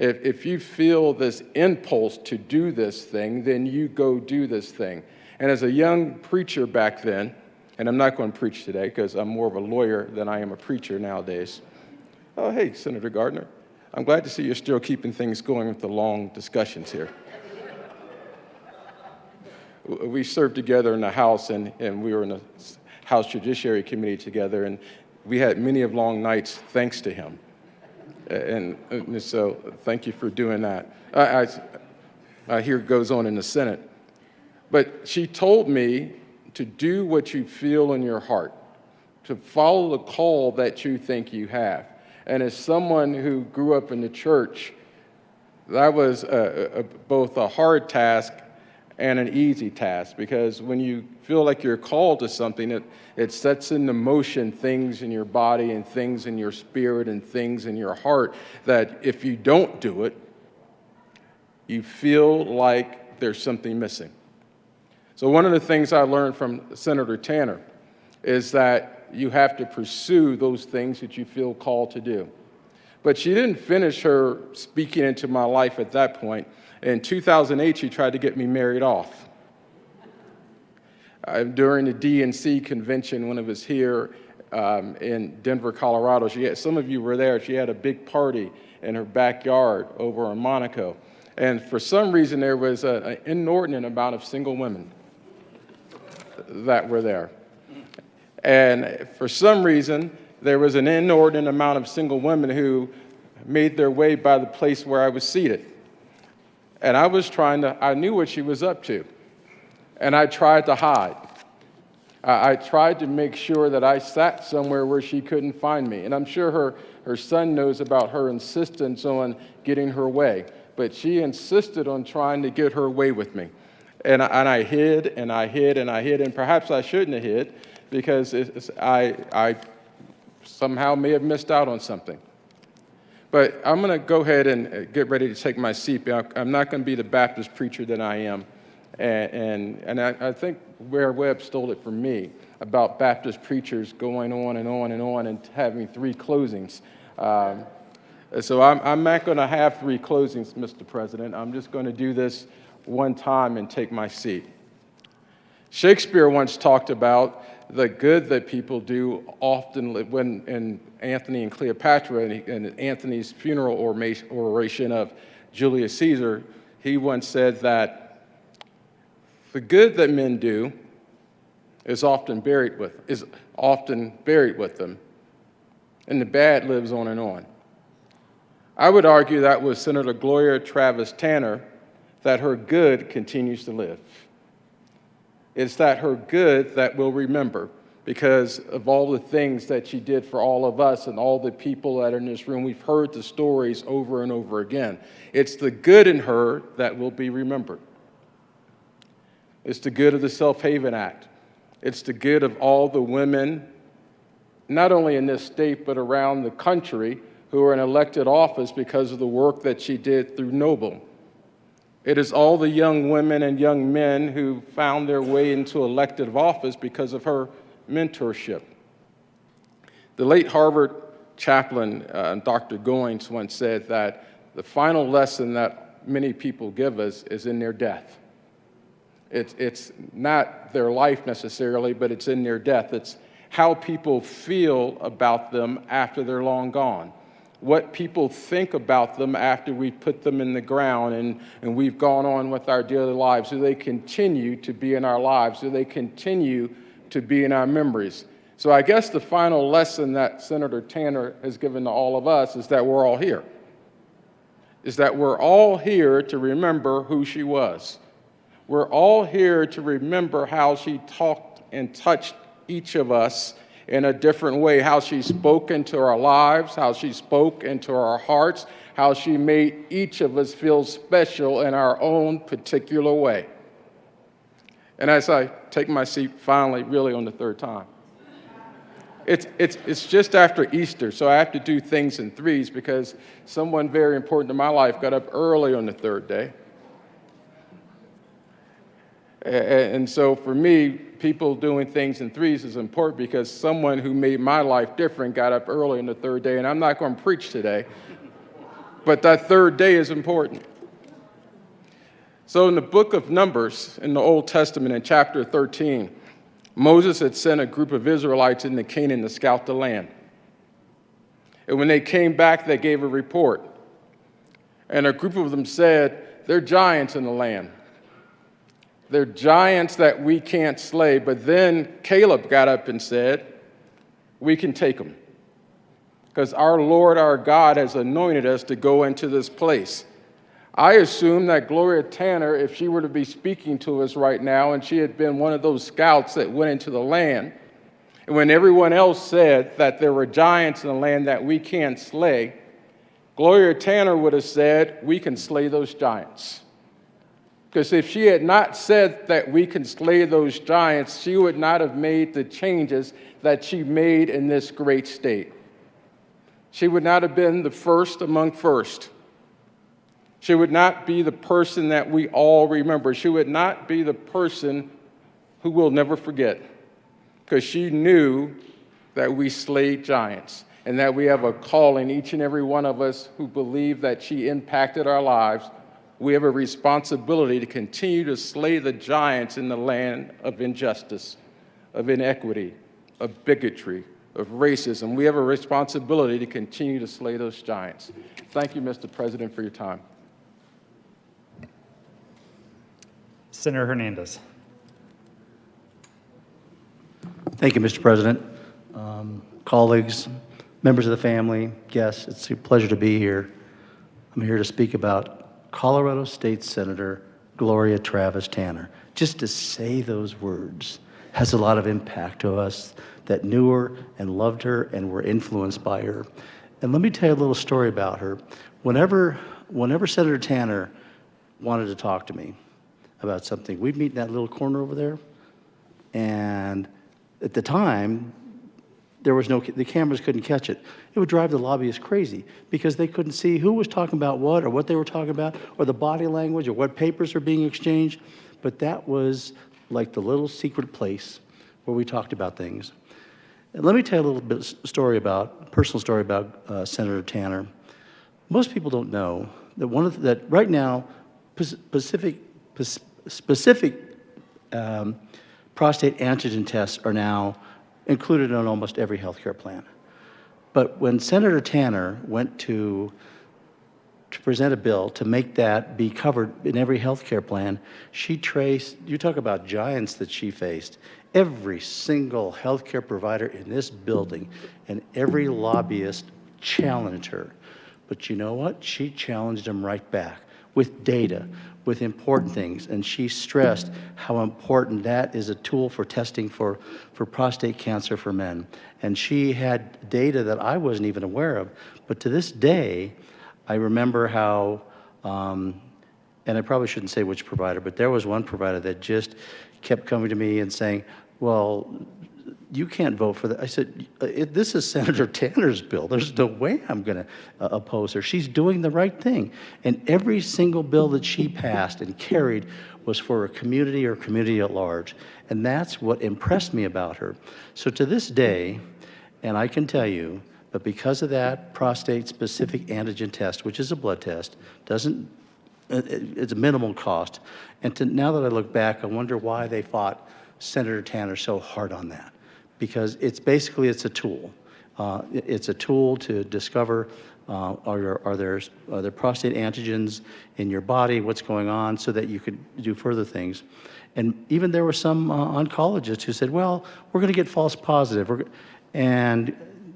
if you feel this impulse to do this thing, then you go do this thing. And as a young preacher back then, and I'm not going to preach today because I'm more of a lawyer than I am a preacher nowadays, Oh, hey, Senator Gardner. I'm glad to see you're still keeping things going with the long discussions here. We served together in the House, and we were in the House Judiciary Committee together, and we had many of long nights thanks to him. And so thank you for doing that. I hear it goes on in the Senate. But she told me to do what you feel in your heart, to follow the call that you think you have. And as someone who grew up in the church, that was both a hard task and an easy task, because when you feel like you're called to something, it sets into motion things in your body and things in your spirit and things in your heart that if you don't do it, you feel like there's something missing. So one of the things I learned from Senator Tanner is that you have to pursue those things that you feel called to do. But she didn't finish her speaking into my life at that point. In 2008, she tried to get me married off. During the DNC convention, when it was here in Denver, Colorado, some of you were there, she had a big party in her backyard over in Monaco. And for some reason, there was an inordinate amount of single women that were there. And for some reason, there was an inordinate amount of single women who made their way by the place where I was seated. And I knew what she was up to. And I tried to hide. I tried to make sure that I sat somewhere where she couldn't find me. And I'm sure her son knows about her insistence on getting her way. But she insisted on trying to get her way with me. And I hid, and I hid, and I hid. And perhaps I shouldn't have hid, because I somehow may have missed out on something. But I'm going to go ahead and get ready to take my seat. I'm not going to be the Baptist preacher that I am. And I think Ware Webb stole it from me about Baptist preachers going on and on and on and having 3 closings. So I'm not going to have 3 closings, Mr. President. I'm just going to do this one time and take my seat. Shakespeare once talked about the good that people do often when in Antony and Cleopatra and Antony's funeral oration of Julius Caesar, he once said that the good that men do is often buried with them, and the bad lives on and on. I would argue that with Senator Gloria Travis Tanner, that her good continues to live. It's that her good that we'll remember because of all the things that she did for all of us and all the people that are in this room. We've heard the stories over and over again. It's the good in her that will be remembered. It's the good of the Safe Haven Act. It's the good of all the women, not only in this state, but around the country, who are in elected office because of the work that she did through Noble. It is all the young women and young men who found their way into elected office because of her mentorship. The late Harvard chaplain, Dr. Goins, once said that the final lesson that many people give us is in their death. It's not their life necessarily, but it's in their death. It's how people feel about them after they're long gone. What people think about them after we put them in the ground and we've gone on with our daily lives. Do they continue to be in our lives? Do they continue to be in our memories? So I guess the final lesson that Senator Tanner has given to all of us is that we're all here. Is that we're all here to remember who she was. We're all here to remember how she talked and touched each of us in a different way, how she spoke into our lives, how she spoke into our hearts, how she made each of us feel special in our own particular way. And as I take my seat finally, really on the 3rd time, it's just after Easter, so I have to do things in 3s because someone very important to my life got up early on the 3rd day. And so for me, people doing things in 3s is important because someone who made my life different got up early on the 3rd day, and I'm not going to preach today, but that 3rd day is important. So in the book of Numbers, in the Old Testament, in chapter 13, Moses had sent a group of Israelites into Canaan to scout the land. And when they came back, they gave a report. And a group of them said, they're giants in the land. They're giants that we can't slay. But then Caleb got up and said, we can take them. Because our Lord, our God, has anointed us to go into this place. I assume that Gloria Tanner, if she were to be speaking to us right now, and she had been one of those scouts that went into the land, and when everyone else said that there were giants in the land that we can't slay, Gloria Tanner would have said, we can slay those giants. Because if she had not said that we can slay those giants, she would not have made the changes that she made in this great state. She would not have been the first among first. She would not be the person that we all remember. She would not be the person who we'll never forget, because she knew that we slayed giants and that we have a calling, each and every one of us who believe that she impacted our lives. We have a responsibility to continue to slay the giants in the land of injustice, of inequity, of bigotry, of racism. We have a responsibility to continue to slay those giants. Thank you, Mr. President, for your time. Senator Hernandez. Thank you, Mr. President. Colleagues, members of the family, guests, it's a pleasure to be here. I'm here to speak about Colorado State Senator Gloria Travis Tanner. Just to say those words has a lot of impact to us that knew her and loved her and were influenced by her. And let me tell you a little story about her. Whenever Senator Tanner wanted to talk to me about something, we'd meet in that little corner over there. And at the time, the cameras couldn't catch it. It would drive the lobbyists crazy because they couldn't see who was talking about what or what they were talking about or the body language or what papers are being exchanged. But that was like the little secret place where we talked about things. And let me tell you a little bit personal story about Senator Tanner. Most people don't know that that right now, specific prostate antigen tests are now included in almost every healthcare plan. But when Senator Tanner went to present a bill to make that be covered in every healthcare plan, she traced, you talk about giants that she faced, every single healthcare provider in this building and every lobbyist challenged her. But you know what? She challenged them right back with data, with important things, and she stressed how important that is a tool for testing for prostate cancer for men. And she had data that I wasn't even aware of. But to this day, I remember how, and I probably shouldn't say which provider, but there was one provider that just kept coming to me and saying, well, you can't vote for that. I said, this is Senator Tanner's bill. There's no way I'm going to oppose her. She's doing the right thing. And every single bill that she passed and carried was for a community or community at large. And that's what impressed me about her. So to this day, and I can tell you, but because of that prostate-specific antigen test, which is a blood test, it's a minimal cost. And now that I look back, I wonder why they fought Senator Tanner so hard on that. Because it's a tool. It's a tool to discover are there prostate antigens in your body, what's going on, so that you could do further things. And even there were some oncologists who said, well, we're going to get false positive.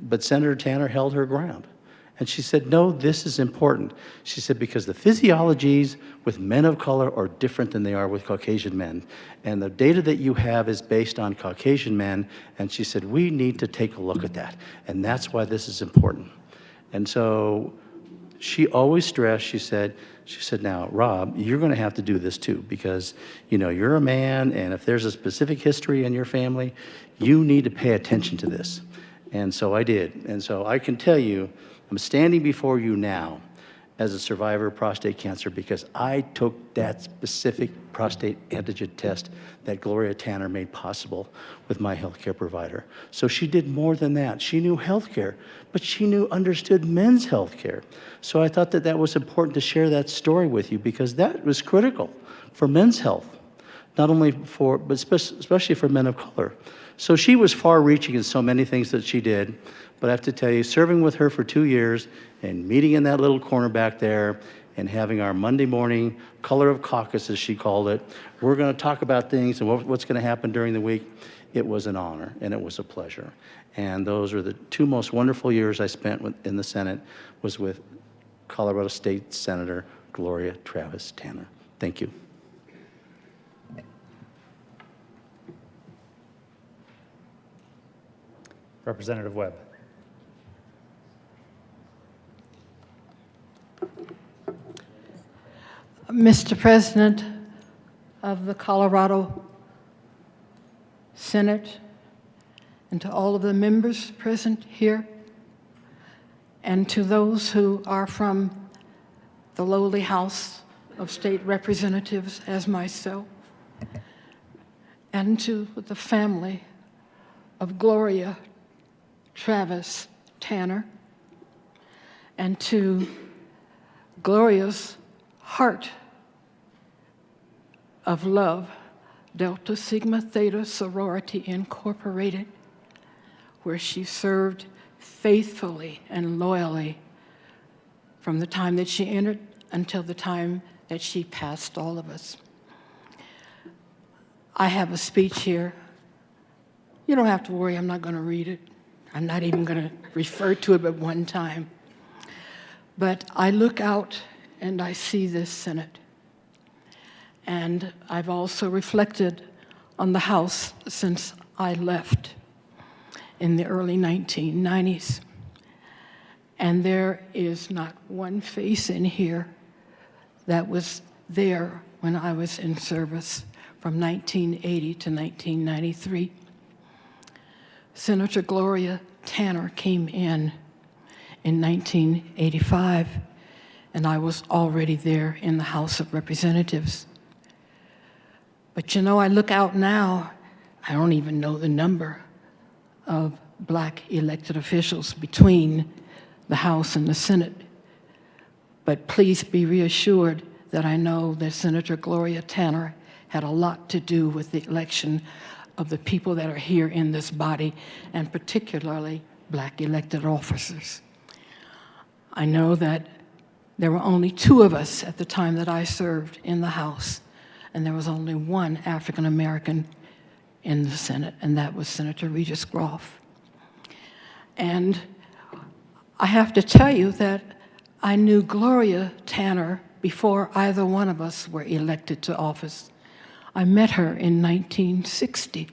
But Senator Tanner held her ground. And she said, no, this is important. She said, because the physiologies with men of color are different than they are with Caucasian men. And the data that you have is based on Caucasian men. And she said, we need to take a look at that. And that's why this is important. And so she always stressed, she said, now, Rob, you're going to have to do this too, because, you're a man, and if there's a specific history in your family, you need to pay attention to this. And so I did. And so I can tell you, I'm standing before you now as a survivor of prostate cancer because I took that specific prostate antigen test that Gloria Tanner made possible with my healthcare provider. So she did more than that. She knew healthcare, but she understood men's healthcare. So I thought that was important to share that story with you because that was critical for men's health. not only for, but especially for men of color. So she was far-reaching in so many things that she did, but I have to tell you, serving with her for 2 years and meeting in that little corner back there and having our Monday morning color of caucus, as she called it, we're going to talk about things and what's going to happen during the week. It was an honor and it was a pleasure. And those are the 2 most wonderful years I spent in the Senate, was with Colorado State Senator Gloria Travis Tanner. Thank you. Representative Webb. Mr. President of the Colorado Senate, and to all of the members present here, and to those who are from the lowly House of State Representatives as myself, and to the family of Gloria Travis Tanner, and to Gloria's heart of love, Delta Sigma Theta Sorority Incorporated, where she served faithfully and loyally from the time that she entered until the time that she passed all of us. I have a speech here. You don't have to worry, I'm not going to read it. I'm not even going to refer to it but one time. But I look out and I see this Senate. And I've also reflected on the House since I left in the early 1990s. And there is not one face in here that was there when I was in service from 1980 to 1993. Senator Gloria Tanner came in 1985, and I was already there in the House of Representatives. But you know, I look out now, I don't even know the number of black elected officials between the House and the Senate. But please be reassured that I know that Senator Gloria Tanner had a lot to do with the election of the people that are here in this body, and particularly black elected officers. I know that there were only 2 of us at the time that I served in the House, and there was only 1 African American in the Senate, and that was Senator Regis Groff. And I have to tell you that I knew Gloria Tanner before either one of us were elected to office. I met her in 1960.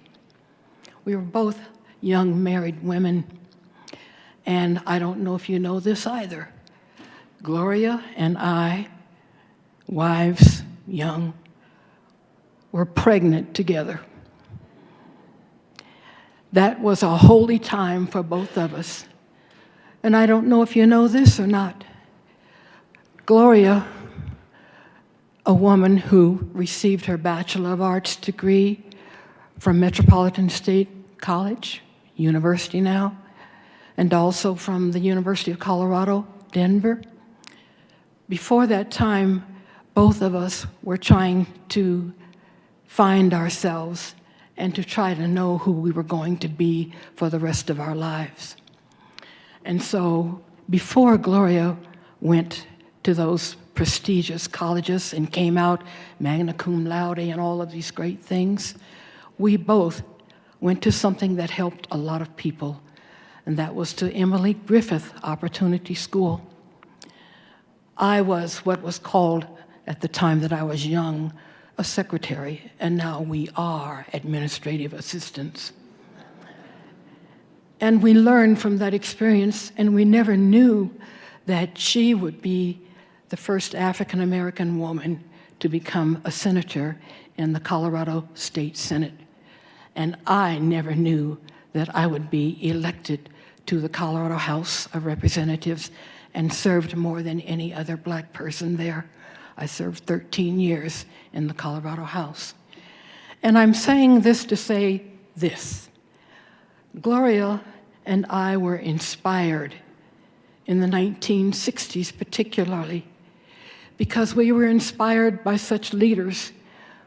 We were both young married women, and I don't know if you know this either. Gloria and I, wives, young, were pregnant together. That was a holy time for both of us. And I don't know if you know this or not. Gloria, a woman who received her Bachelor of Arts degree from Metropolitan State College, university now, and also from the University of Colorado, Denver. Before that time, both of us were trying to find ourselves and to try to know who we were going to be for the rest of our lives. And so before Gloria went to those prestigious colleges and came out magna cum laude and all of these great things, we both went to something that helped a lot of people, and that was to Emily Griffith Opportunity School. I was what was called, at the time that I was young, a secretary, and now we are administrative assistants. And we learned from that experience, and we never knew that she would be the first African American woman to become a senator in the Colorado State Senate. And I never knew that I would be elected to the Colorado House of Representatives and served more than any other black person there. I served 13 years in the Colorado House. And I'm saying this to say this. Gloria and I were inspired in the 1960s particularly because we were inspired by such leaders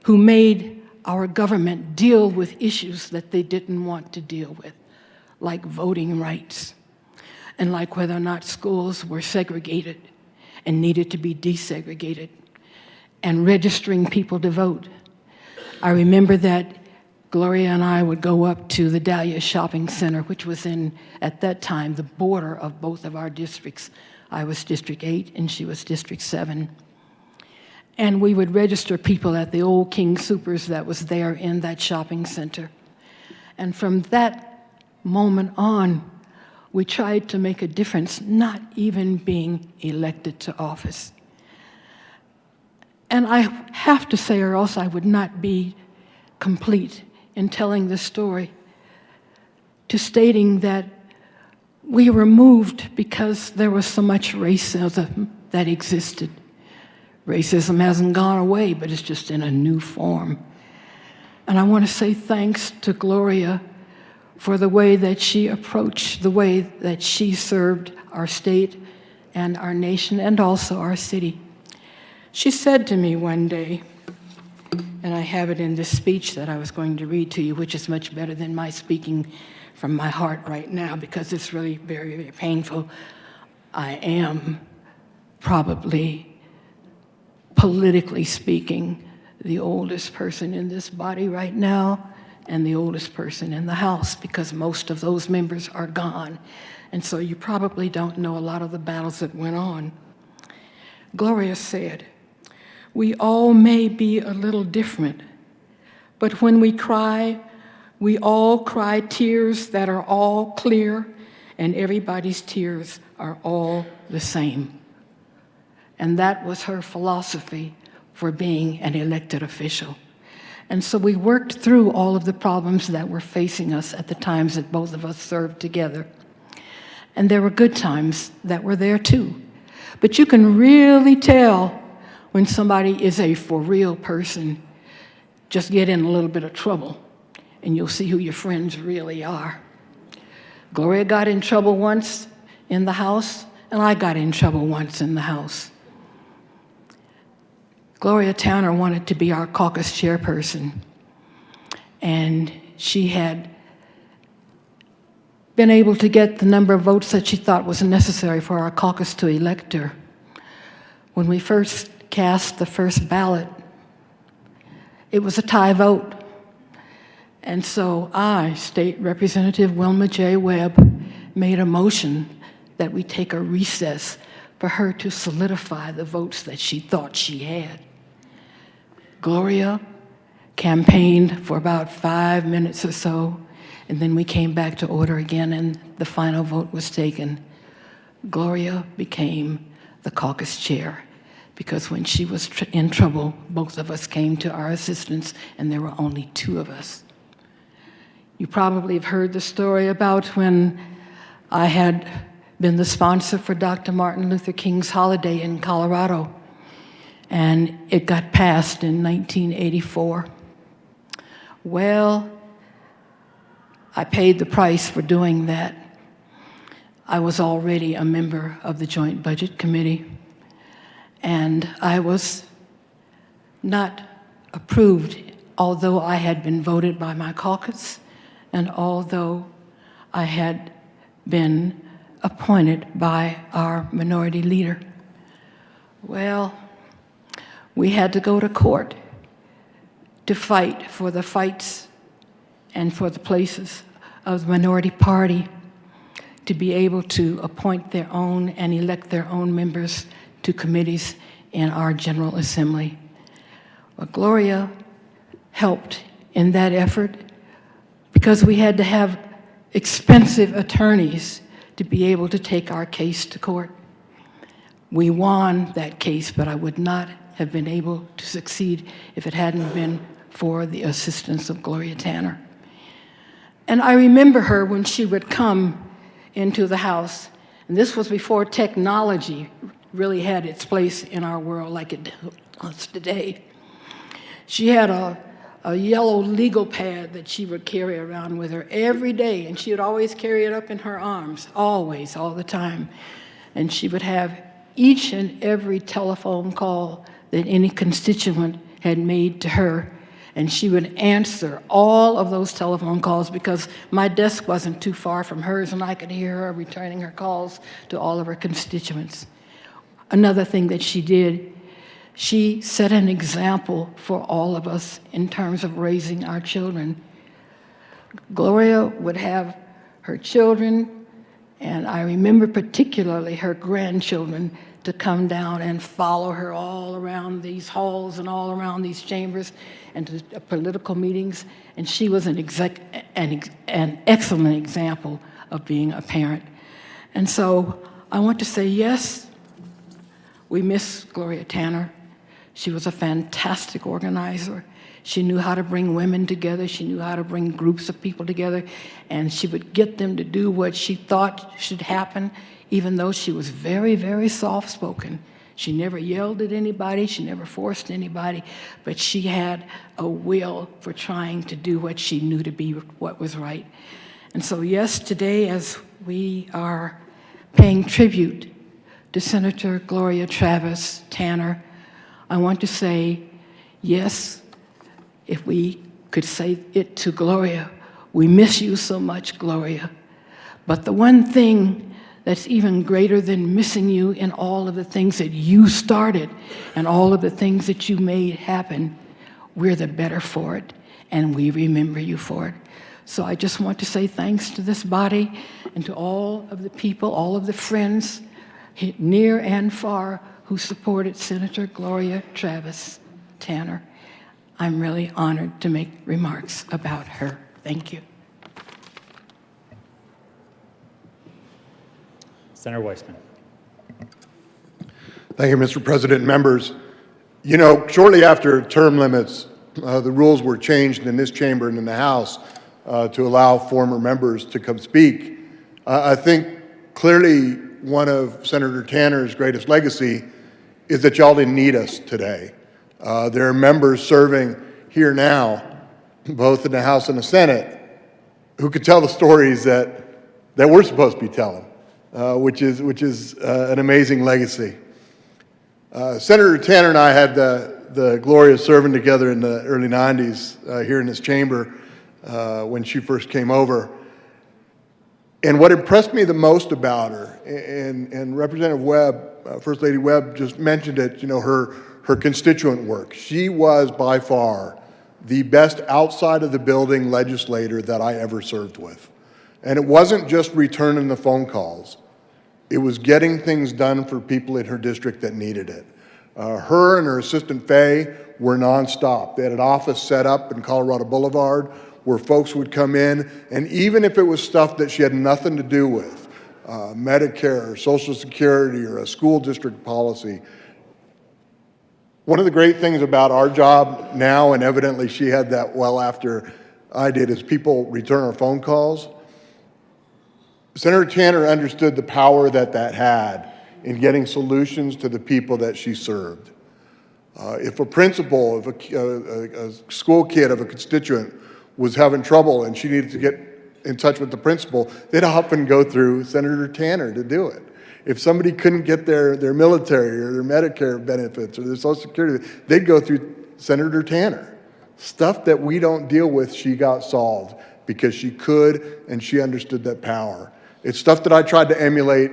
who made our government deal with issues that they didn't want to deal with, like voting rights, and like whether or not schools were segregated and needed to be desegregated, and registering people to vote. I remember that Gloria and I would go up to the Dahlia Shopping Center, which was at that time, the border of both of our districts. I was District 8 and she was District 7. And we would register people at the old King Soopers that was there in that shopping center. And from that moment on, we tried to make a difference, not even being elected to office. And I have to say, or else I would not be complete in telling this story, to stating that we were moved because there was so much racism that existed. Racism hasn't gone away, but it's just in a new form. And I want to say thanks to Gloria for the way that she approached, the way that she served our state and our nation and also our city. She said to me one day, and I have it in this speech that I was going to read to you, which is much better than my speaking from my heart right now because it's really very, very painful. I am probably, politically speaking, the oldest person in this body right now and the oldest person in the House because most of those members are gone. And so you probably don't know a lot of the battles that went on. Gloria said, "We all may be a little different, but when we cry, we all cry tears that are all clear, and everybody's tears are all the same." And that was her philosophy for being an elected official. And so we worked through all of the problems that were facing us at the times that both of us served together. And there were good times that were there too. But you can really tell when somebody is a for real person. Just get in a little bit of trouble and you'll see who your friends really are. Gloria got in trouble once in the House, and I got in trouble once in the House. Gloria Tanner wanted to be our caucus chairperson, and she had been able to get the number of votes that she thought was necessary for our caucus to elect her. When we first cast the first ballot, it was a tie vote. And so I, State Representative Wilma J. Webb, made a motion that we take a recess for her to solidify the votes that she thought she had. Gloria campaigned for about 5 minutes or so, and then we came back to order again, and the final vote was taken. Gloria became the caucus chair, because when she was in trouble, both of us came to our assistance, and there were only 2 of us. You probably have heard the story about when I had been the sponsor for Dr. Martin Luther King's holiday in Colorado, and it got passed in 1984. Well, I paid the price for doing that. I was already a member of the Joint Budget Committee, and I was not approved, although I had been voted by my caucus, and although I had been appointed by our minority leader. Well, we had to go to court to fight for the fights and for the places of the minority party to be able to appoint their own and elect their own members to committees in our General Assembly. Well, Gloria helped in that effort because we had to have expensive attorneys to be able to take our case to court. We won that case, but I would not have been able to succeed if it hadn't been for the assistance of Gloria Tanner. And I remember her when she would come into the House, and this was before technology really had its place in our world like it does today. She had a yellow legal pad that she would carry around with her every day, and she would always carry it up in her arms, always, all the time. And she would have each and every telephone call that any constituent had made to her, And she would answer all of those telephone calls because my desk wasn't too far from hers, and I could hear her returning her calls to all of her constituents. Another thing that she did, she set an example for all of us in terms of raising our children. Gloria would have her children, and I remember particularly her grandchildren, to come down and follow her all around these halls and all around these chambers and to political meetings. And she was an excellent example of being a parent. And so I want to say, yes, we miss Gloria Tanner. She was a fantastic organizer. She knew how to bring women together. She knew how to bring groups of people together. And she would get them to do what she thought should happen, even though she was very, very soft-spoken. She never yelled at anybody. She never forced anybody. But she had a will for trying to do what she knew to be what was right. And so, yes, today, as we are paying tribute to Senator Gloria Travis Tanner, I want to say, yes, if we could say it to Gloria, we miss you so much, Gloria. But the one thing that's even greater than missing you in all of the things that you started and all of the things that you made happen, we're the better for it, and we remember you for it. So I just want to say thanks to this body and to all of the people, all of the friends, near and far, who supported Senator Gloria Travis Tanner. I'm really honored to make remarks about her. Thank you. Senator Weissman. Thank you, Mr. President. Members, you know, shortly after term limits, the rules were changed in this chamber and in the House to allow former members to come speak. I think clearly one of Senator Tanner's greatest legacy is that y'all didn't need us today. There are members serving here now, both in the House and the Senate, who could tell the stories that we're supposed to be telling. Which is an amazing legacy. Senator Tanner and I had the glory of serving together in the early 90s here in this chamber when she first came over. And what impressed me the most about her, and Representative Webb, First Lady Webb just mentioned it, you know, her constituent work. She was by far the best outside of the building legislator that I ever served with. And it wasn't just returning the phone calls. It was getting things done for people in her district that needed it. Her and her assistant Faye were nonstop. They had an office set up in Colorado Boulevard where folks would come in, and even if it was stuff that she had nothing to do with, Medicare or Social Security or a school district policy, one of the great things about our job now, and evidently she had that well after I did, is people return our phone calls. Senator Tanner understood the power that had in getting solutions to the people that she served. If a principal, if a school kid of a constituent was having trouble and she needed to get in touch with the principal, they'd often go through Senator Tanner to do it. If somebody couldn't get their military or their Medicare benefits or their Social Security, they'd go through Senator Tanner. Stuff that we don't deal with, she got solved because she could and she understood that power. It's stuff that I tried to emulate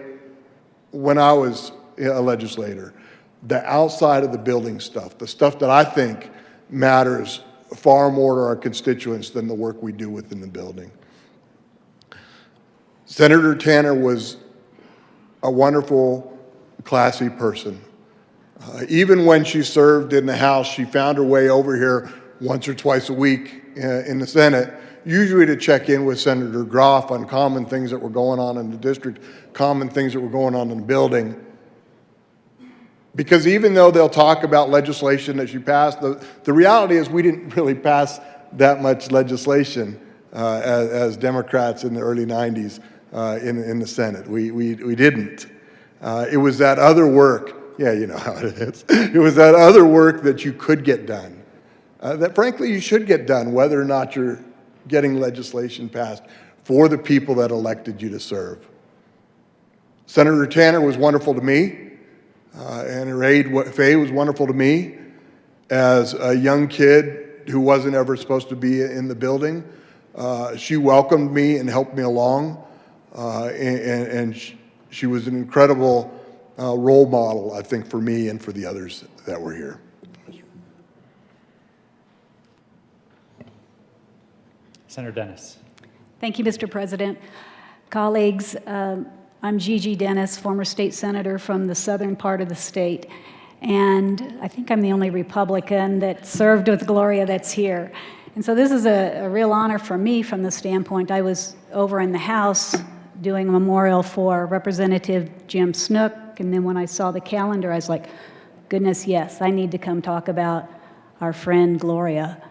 when I was a legislator. The outside of the building stuff, the stuff that I think matters far more to our constituents than the work we do within the building. Senator Tanner was a wonderful, classy person. Even when she served in the House, she found her way over here once or twice a week in the Senate, usually to check in with Senator Groff on common things that were going on in the district, common things that were going on in the building. Because even though they'll talk about legislation that she passed, the reality is we didn't really pass that much legislation as Democrats in the early 90s in the Senate. We didn't. It was that other work, yeah, you know how it is. It was that other work that you could get done, that frankly you should get done, whether or not you're getting legislation passed for the people that elected you to serve. Senator Tanner was wonderful to me, and her aide Faye was wonderful to me. As a young kid who wasn't ever supposed to be in the building. She welcomed me and helped me along, and she was an incredible role model, I think, for me and for the others that were here. Senator Dennis. Thank you, Mr. President. Colleagues, I'm Gigi Dennis, former state senator from the southern part of the state, and I think I'm the only Republican that served with Gloria that's here. And so this is a real honor for me from the standpoint I was over in the House doing a memorial for Representative Jim Snook, and then when I saw the calendar, I was like, goodness, yes, I need to come talk about our friend Gloria.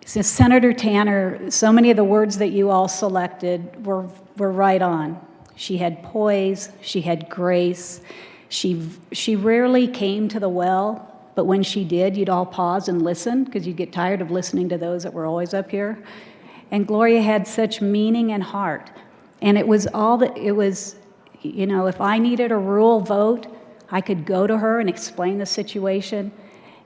So Senator Tanner, so many of the words that you all selected were right on. She had poise, she had grace, she rarely came to the well, but when she did, you'd all pause and listen because you'd get tired of listening to those that were always up here. And Gloria had such meaning and heart. And it was all that, it was, you know, if I needed a rural vote, I could go to her and explain the situation.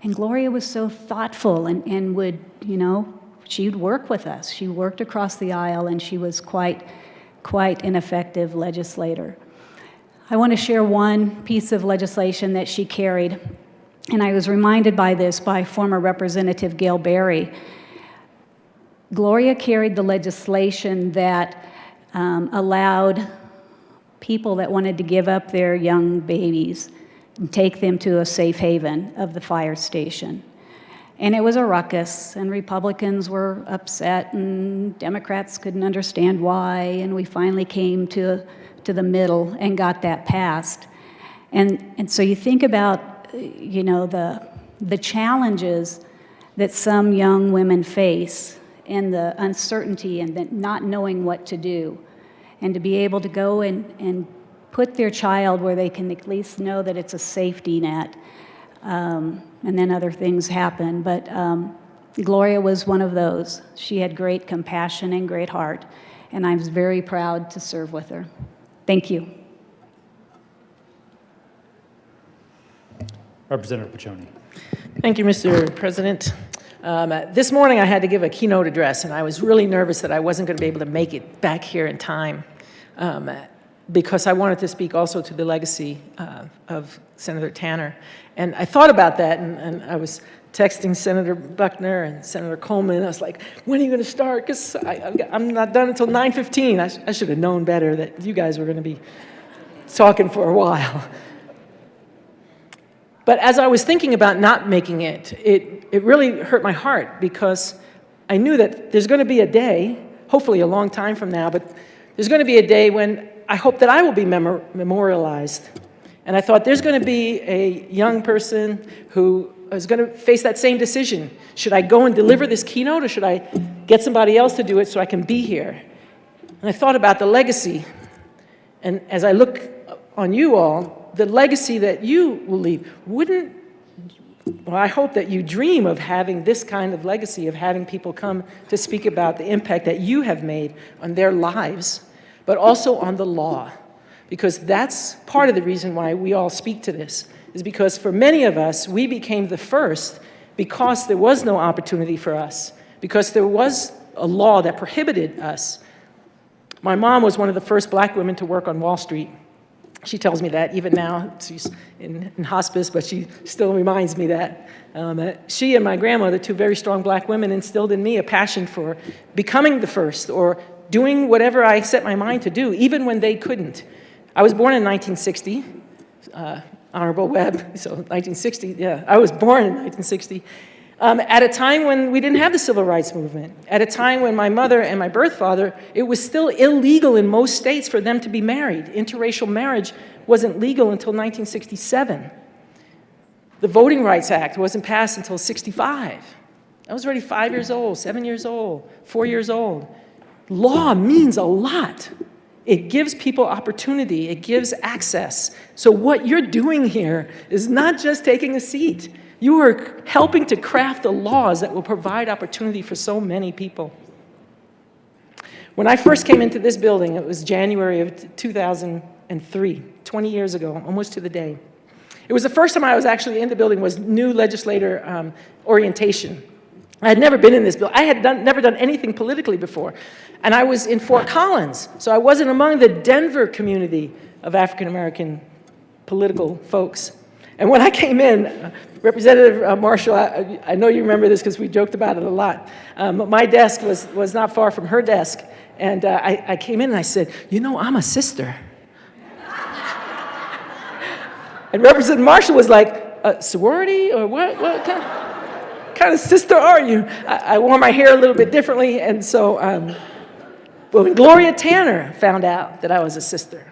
And Gloria was so thoughtful and would, you know, she'd work with us. She worked across the aisle, and she was quite an effective legislator. I want to share one piece of legislation that she carried, and I was reminded by this by former Representative Gail Berry. Gloria carried the legislation that allowed people that wanted to give up their young babies and take them to a safe haven of the fire station. And it was a ruckus, and Republicans were upset, and Democrats couldn't understand why, and we finally came to the middle and got that passed. And so you think about, you know, the challenges that some young women face and the uncertainty and the not knowing what to do, and to be able to go and put their child where they can at least know that it's a safety net. And then other things happen. But Gloria was one of those. She had great compassion and great heart, and I was very proud to serve with her. Thank you. Representative Piccioni. Thank you, Mr. President. This morning I had to give a keynote address, and I was really nervous that I wasn't going to be able to make it back here in time because I wanted to speak also to the legacy of Senator Tanner. And I thought about that, and I was texting Senator Buckner and Senator Coleman. I was like, when are you going to start? Because I'm not done until 9:15. I should have known better that you guys were going to be talking for a while. But as I was thinking about not making it, it really hurt my heart because I knew that there's going to be a day, hopefully a long time from now, but there's going to be a day when I hope that I will be memorialized. And I thought there's going to be a young person who is going to face that same decision. Should I go and deliver this keynote, or should I get somebody else to do it so I can be here? And I thought about the legacy. And as I look on you all, the legacy that you will leave, well, I hope that you dream of having this kind of legacy, of having people come to speak about the impact that you have made on their lives, but also on the law. Because that's part of the reason why we all speak to this, is because for many of us, we became the first because there was no opportunity for us, because there was a law that prohibited us. My mom was one of the first black women to work on Wall Street. She tells me that even now. She's in hospice, but she still reminds me that. She and my grandmother, two very strong black women, instilled in me a passion for becoming the first or doing whatever I set my mind to do, even when they couldn't. I was born in 1960, Honorable Webb, so 1960, yeah, I was born in 1960, at a time when we didn't have the civil rights movement, at a time when my mother and my birth father, it was still illegal in most states for them to be married. Interracial marriage wasn't legal until 1967. The Voting Rights Act wasn't passed until 65. I was already 5 years old, 7 years old, 4 years old. Law means a lot. It gives people opportunity. It gives access. So what you're doing here is not just taking a seat. You are helping to craft the laws that will provide opportunity for so many people. When I first came into this building, it was January of 2003, 20 years ago, almost to the day. It was the first time I was actually in the building was new legislator orientation. I had never been in this bill. I had never done anything politically before. And I was in Fort Collins, so I wasn't among the Denver community of African American political folks. And when I came in, Representative Marshall, I know you remember this because we joked about it a lot. My desk was not far from her desk. And I came in and I said, you know, I'm a sister. And Representative Marshall was like, sorority or what kind of sister are you? I wore my hair a little bit differently. And so when Gloria Tanner found out that I was a sister,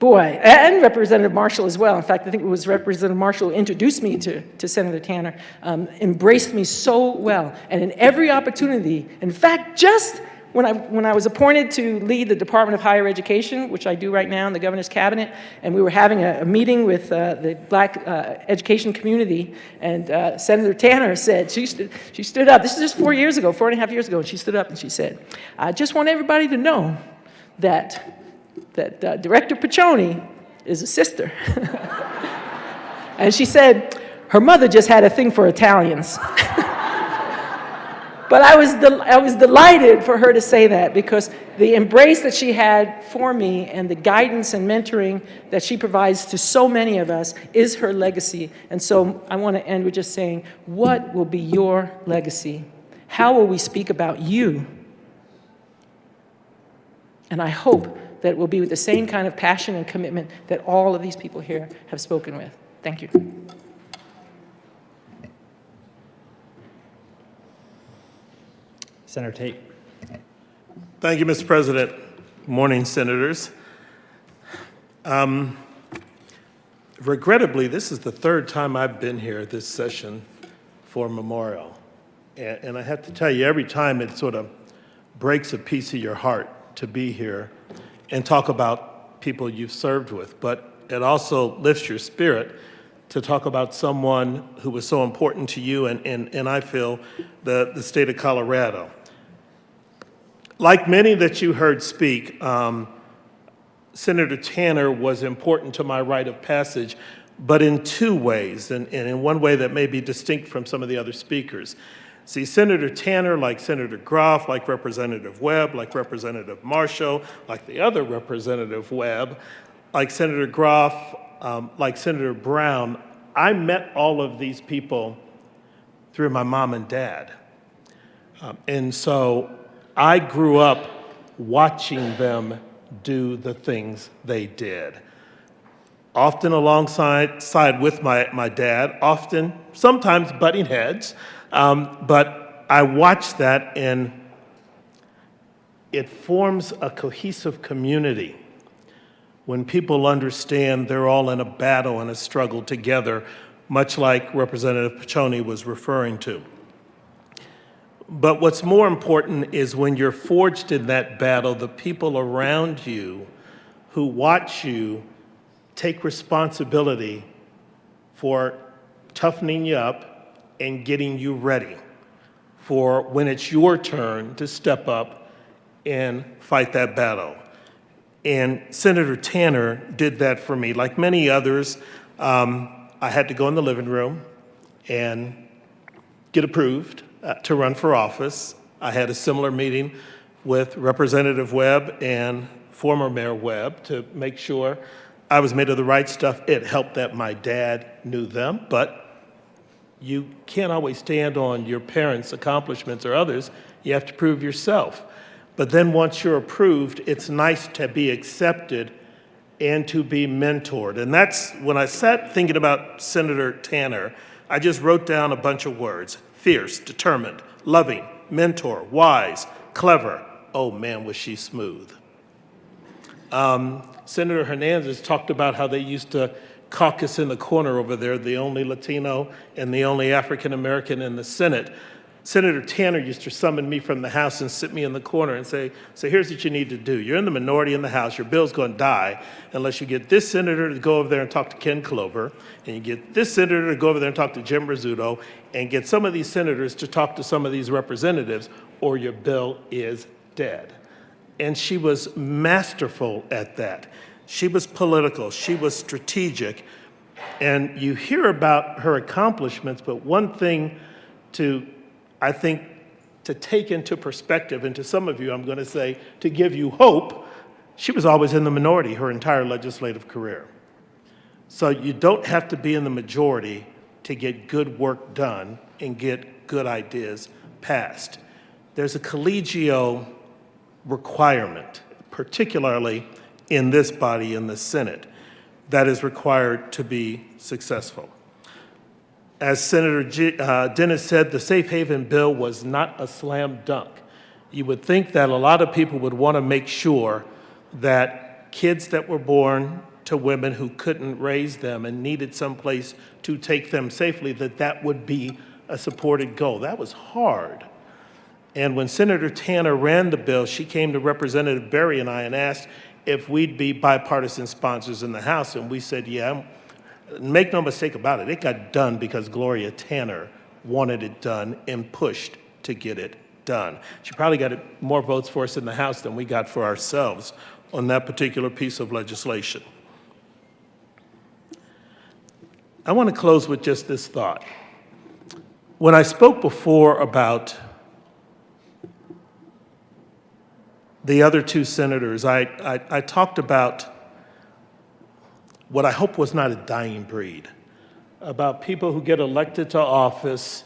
boy, and Representative Marshall as well. In fact, I think it was Representative Marshall who introduced me to Senator Tanner, embraced me so well. And in every opportunity, in fact, just when I was appointed to lead the Department of Higher Education, which I do right now in the governor's cabinet, and we were having a meeting with the black education community, and Senator Tanner said, she stood up, this is just 4 years ago, 4.5 years ago, and she stood up and she said, I just want everybody to know that Director Piccioni is a sister. And she said her mother just had a thing for Italians. But I was delighted for her to say that, because the embrace that she had for me and the guidance and mentoring that she provides to so many of us is her legacy. And so I want to end with just saying, what will be your legacy? How will we speak about you? And I hope that it will be with the same kind of passion and commitment that all of these people here have spoken with. Thank you. Senator Tate. Thank you, Mr. President. Good morning, Senators. Regrettably, this is the third time I've been here this session for Memorial. And I have to tell you, every time it sort of breaks a piece of your heart to be here and talk about people you've served with, but it also lifts your spirit to talk about someone who was so important to you and I feel the state of Colorado. Like many that you heard speak, Senator Tanner was important to my rite of passage, but in two ways, and in one way that may be distinct from some of the other speakers. See, Senator Tanner, like Senator Groff, like Representative Webb, like Representative Marshall, like the other Representative Webb, like Senator Groff, like Senator Brown, I met all of these people through my mom and dad. And so I grew up watching them do the things they did. Often alongside with my dad, sometimes butting heads, but I watched that, and it forms a cohesive community when people understand they're all in a battle and a struggle together, much like Representative Piccioni was referring to. But what's more important is when you're forged in that battle, the people around you who watch you take responsibility for toughening you up and getting you ready for when it's your turn to step up and fight that battle. And Senator Tanner did that for me. Like many others, I had to go in the living room and get approved to run for office. I had a similar meeting with Representative Webb and former Mayor Webb to make sure I was made of the right stuff. It helped that my dad knew them, but you can't always stand on your parents' accomplishments or others. You have to prove yourself. But then once you're approved, it's nice to be accepted and to be mentored. And that's when I sat thinking about Senator Tanner, I just wrote down a bunch of words: fierce, determined, loving, mentor, wise, clever. Oh man, was she smooth. Senator Hernandez talked about how they used to caucus in the corner over there, the only Latino and the only African American in the Senate. Senator Tanner used to summon me from the House and sit me in the corner and say, so here's what you need to do. You're in the minority in the House. Your bill's going to die unless you get this senator to go over there and talk to Ken Clover, and you get this senator to go over there and talk to Jim Rizzuto, and get some of these senators to talk to some of these representatives, or your bill is dead. And she was masterful at that. She was political. She was strategic. And you hear about her accomplishments, but one thing to I think to take into perspective, and to some of you, I'm going to say, to give you hope, she was always in the minority her entire legislative career. So you don't have to be in the majority to get good work done and get good ideas passed. There's a collegial requirement, particularly in this body, in the Senate, that is required to be successful. As Senator Dennis said, the Safe Haven bill was not a slam dunk. You would think that a lot of people would want to make sure that kids that were born to women who couldn't raise them and needed someplace to take them safely, that would be a supported goal. That was hard. And when Senator Tanner ran the bill, she came to Representative Berry and I and asked if we'd be bipartisan sponsors in the House, and we said, yeah. Make no mistake about it, it got done because Gloria Tanner wanted it done and pushed to get it done. She probably got more votes for us in the House than we got for ourselves on that particular piece of legislation. I want to close with just this thought. When I spoke before about the other two senators, I talked about what I hope was not a dying breed, about people who get elected to office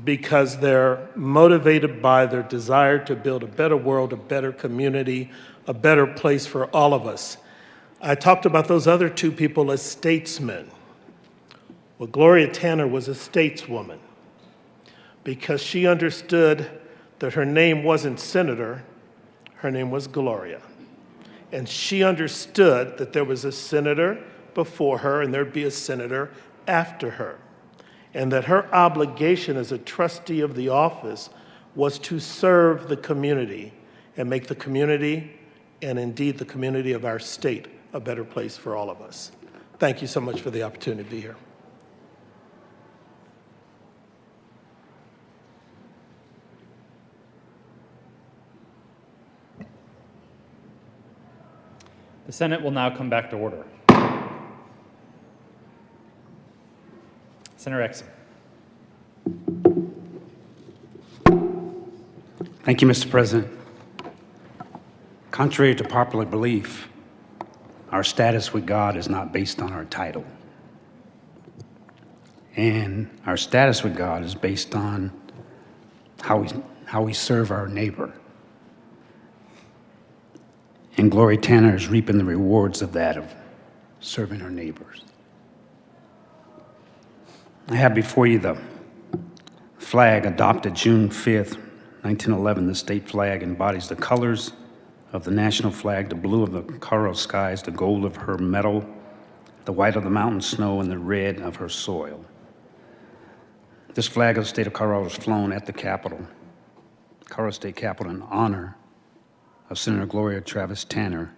because they're motivated by their desire to build a better world, a better community, a better place for all of us. I talked about those other two people as statesmen. Well, Gloria Tanner was a stateswoman because she understood that her name wasn't Senator, her name was Gloria. And she understood that there was a senator before her and there'd be a senator after her. And that her obligation as a trustee of the office was to serve the community and make the community, and indeed the community of our state, a better place for all of us. Thank you so much for the opportunity to be here. The Senate will now come back to order. Senator Exum. Thank you, Mr. President. Contrary to popular belief, our status with God is not based on our title. And our status with God is based on how we serve our neighbor. And Gloria Tanner is reaping the rewards of that, of serving her neighbors. I have before you the flag adopted June 5th, 1911. The state flag embodies the colors of the national flag, the blue of the Colorado skies, the gold of her metal, the white of the mountain snow, and the red of her soil. This flag of the state of Colorado is flown at the Capitol, Colorado State Capitol, in honor of Senator Gloria Travis Tanner,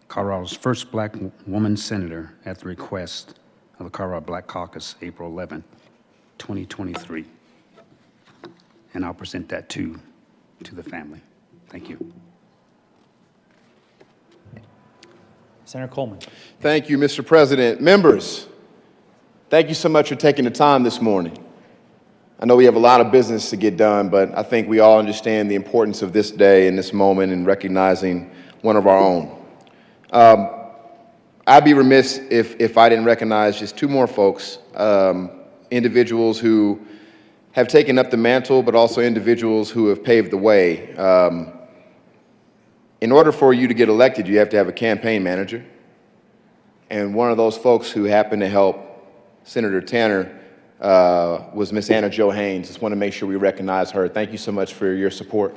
Colorado's first black woman senator, at the request of the Colorado Black Caucus, April 11, 2023. And I'll present that to the family. Thank you. Senator Coleman. Thank you, Mr. President. Members, thank you so much for taking the time this morning. I know we have a lot of business to get done, but I think we all understand the importance of this day and this moment in recognizing one of our own. I'd be remiss if I didn't recognize just two more folks, individuals who have taken up the mantle, but also individuals who have paved the way. In order for you to get elected, you have to have a campaign manager. And one of those folks who happened to help Senator Tanner was Miss Anna Jo Haynes. Just want to make sure we recognize her. Thank you so much for your support.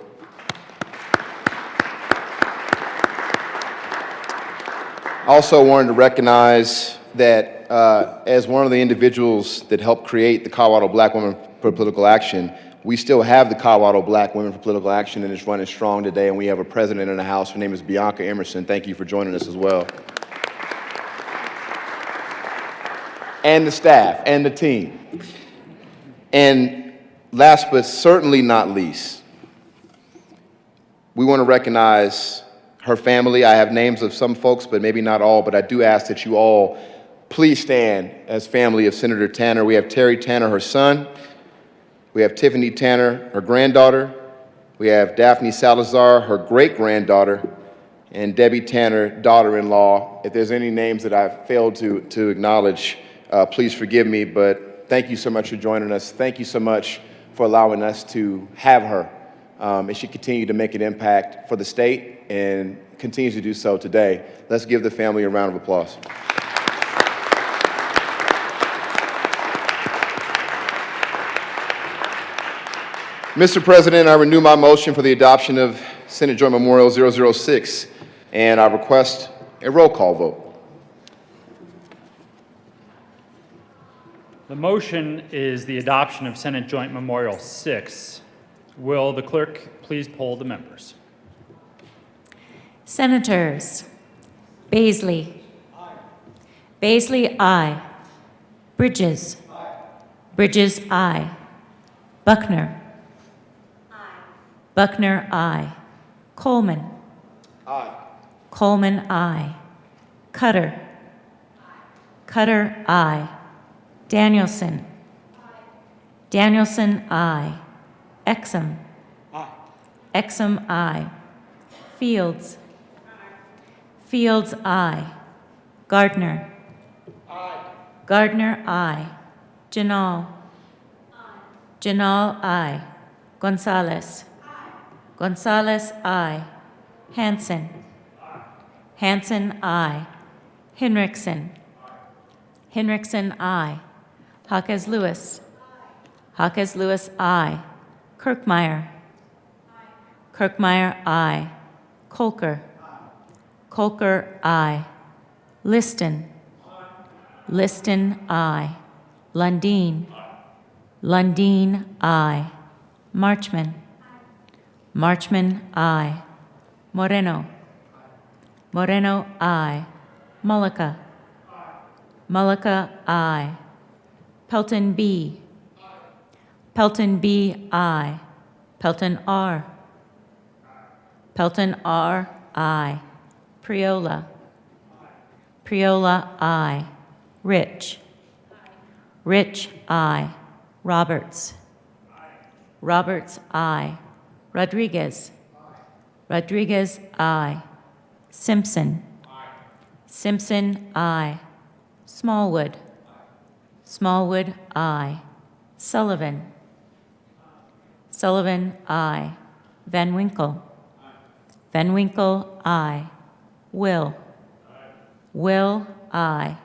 Also wanted to recognize that as one of the individuals that helped create the Colorado Black Women for Political Action, we still have the Colorado Black Women for Political Action, and it's running strong today, and we have a president in the House. Her name is Bianca Emerson. Thank you for joining us as well. And the staff, and the team. And last but certainly not least, we want to recognize her family. I have names of some folks, but maybe not all, but I do ask that you all please stand as family of Senator Tanner. We have Terry Tanner, her son, We have Tiffany Tanner, her granddaughter. We have Daphne Salazar, her great-granddaughter, and Debbie Tanner, daughter-in-law. If there's any names that I've failed to acknowledge, please forgive me, but thank you so much for joining us. Thank you so much for allowing us to have her. And she continued to make an impact for the state and continues to do so today. Let's give the family a round of applause. Mr. President, I renew my motion for the adoption of Senate Joint Memorial 006, and I request a roll call vote. The motion is the adoption of Senate Joint Memorial 6. Will the clerk please poll the members? Senators: Baisley. Baisley, aye. Bridges. Bridges, aye. Buckner. Buckner, aye. Coleman. Coleman, aye. Cutter. Cutter, aye. Danielson. Danielson, aye. Exum. Exum, aye. Fields. Fields, aye. Gardner. Gardner, aye. Janal. Janal, aye. Gonzalez. Gonzalez, aye. Hanson. Hanson, aye. Hinrichsen. Hinrichsen, aye. Hawkes Lewis. Hawkes Lewis, aye. Kirkmeyer. Kirkmeyer, aye. Kolker. Kolker, aye. Liston. Liston, aye. Lundin. Lundin, aye. Marchman. Marchman, aye. Moreno. Moreno, aye. Mullica. Mullica, aye. Pelton B. Pelton B, aye. Pelton R. Pelton R, aye. Priola. Priola, aye. Rich. Rich, aye. Roberts. Roberts, aye. Rodriguez. Rodriguez, aye. Simpson. Simpson, aye. Smallwood. Smallwood, aye. Sullivan. Sullivan, aye. Van Winkle. Van Winkle, aye. Will. Will, aye.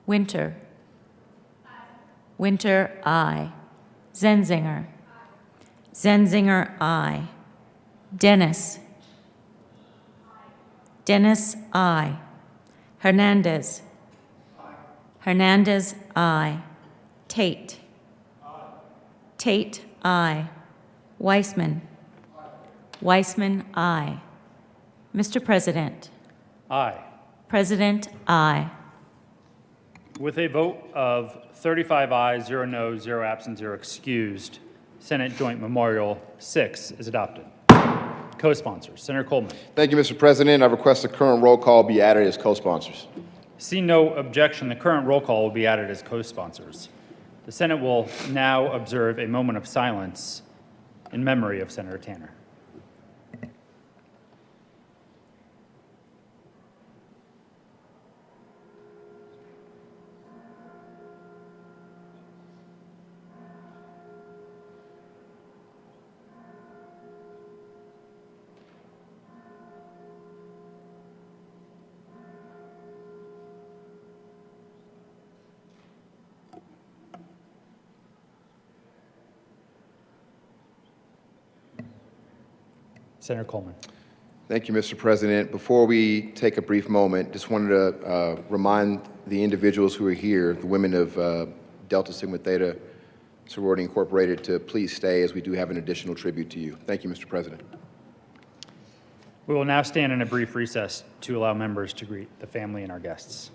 Winter. Winter, aye. Zenzinger. Zenzinger, aye. Dennis. Dennis, aye. Hernandez. Hernandez, aye. Tate. Tate, aye. Weissman. Weissman, aye. Mr. President. Aye. President, aye. With a vote of 35 ayes, 0 noes, 0 absent, 0 excused, Senate Joint Memorial 6 is adopted. Co-sponsors, Senator Coleman. Thank you, Mr. President. I request the current roll call be added as co-sponsors. See no objection, the current roll call will be added as co-sponsors. The Senate will now observe a moment of silence in memory of Senator Tanner. Senator Coleman. Thank you, Mr. President. Before we take a brief moment, just wanted to remind the individuals who are here, the women of Delta Sigma Theta Sorority Incorporated, to please stay as we do have an additional tribute to you. Thank you, Mr. President. We will now stand in a brief recess to allow members to greet the family and our guests.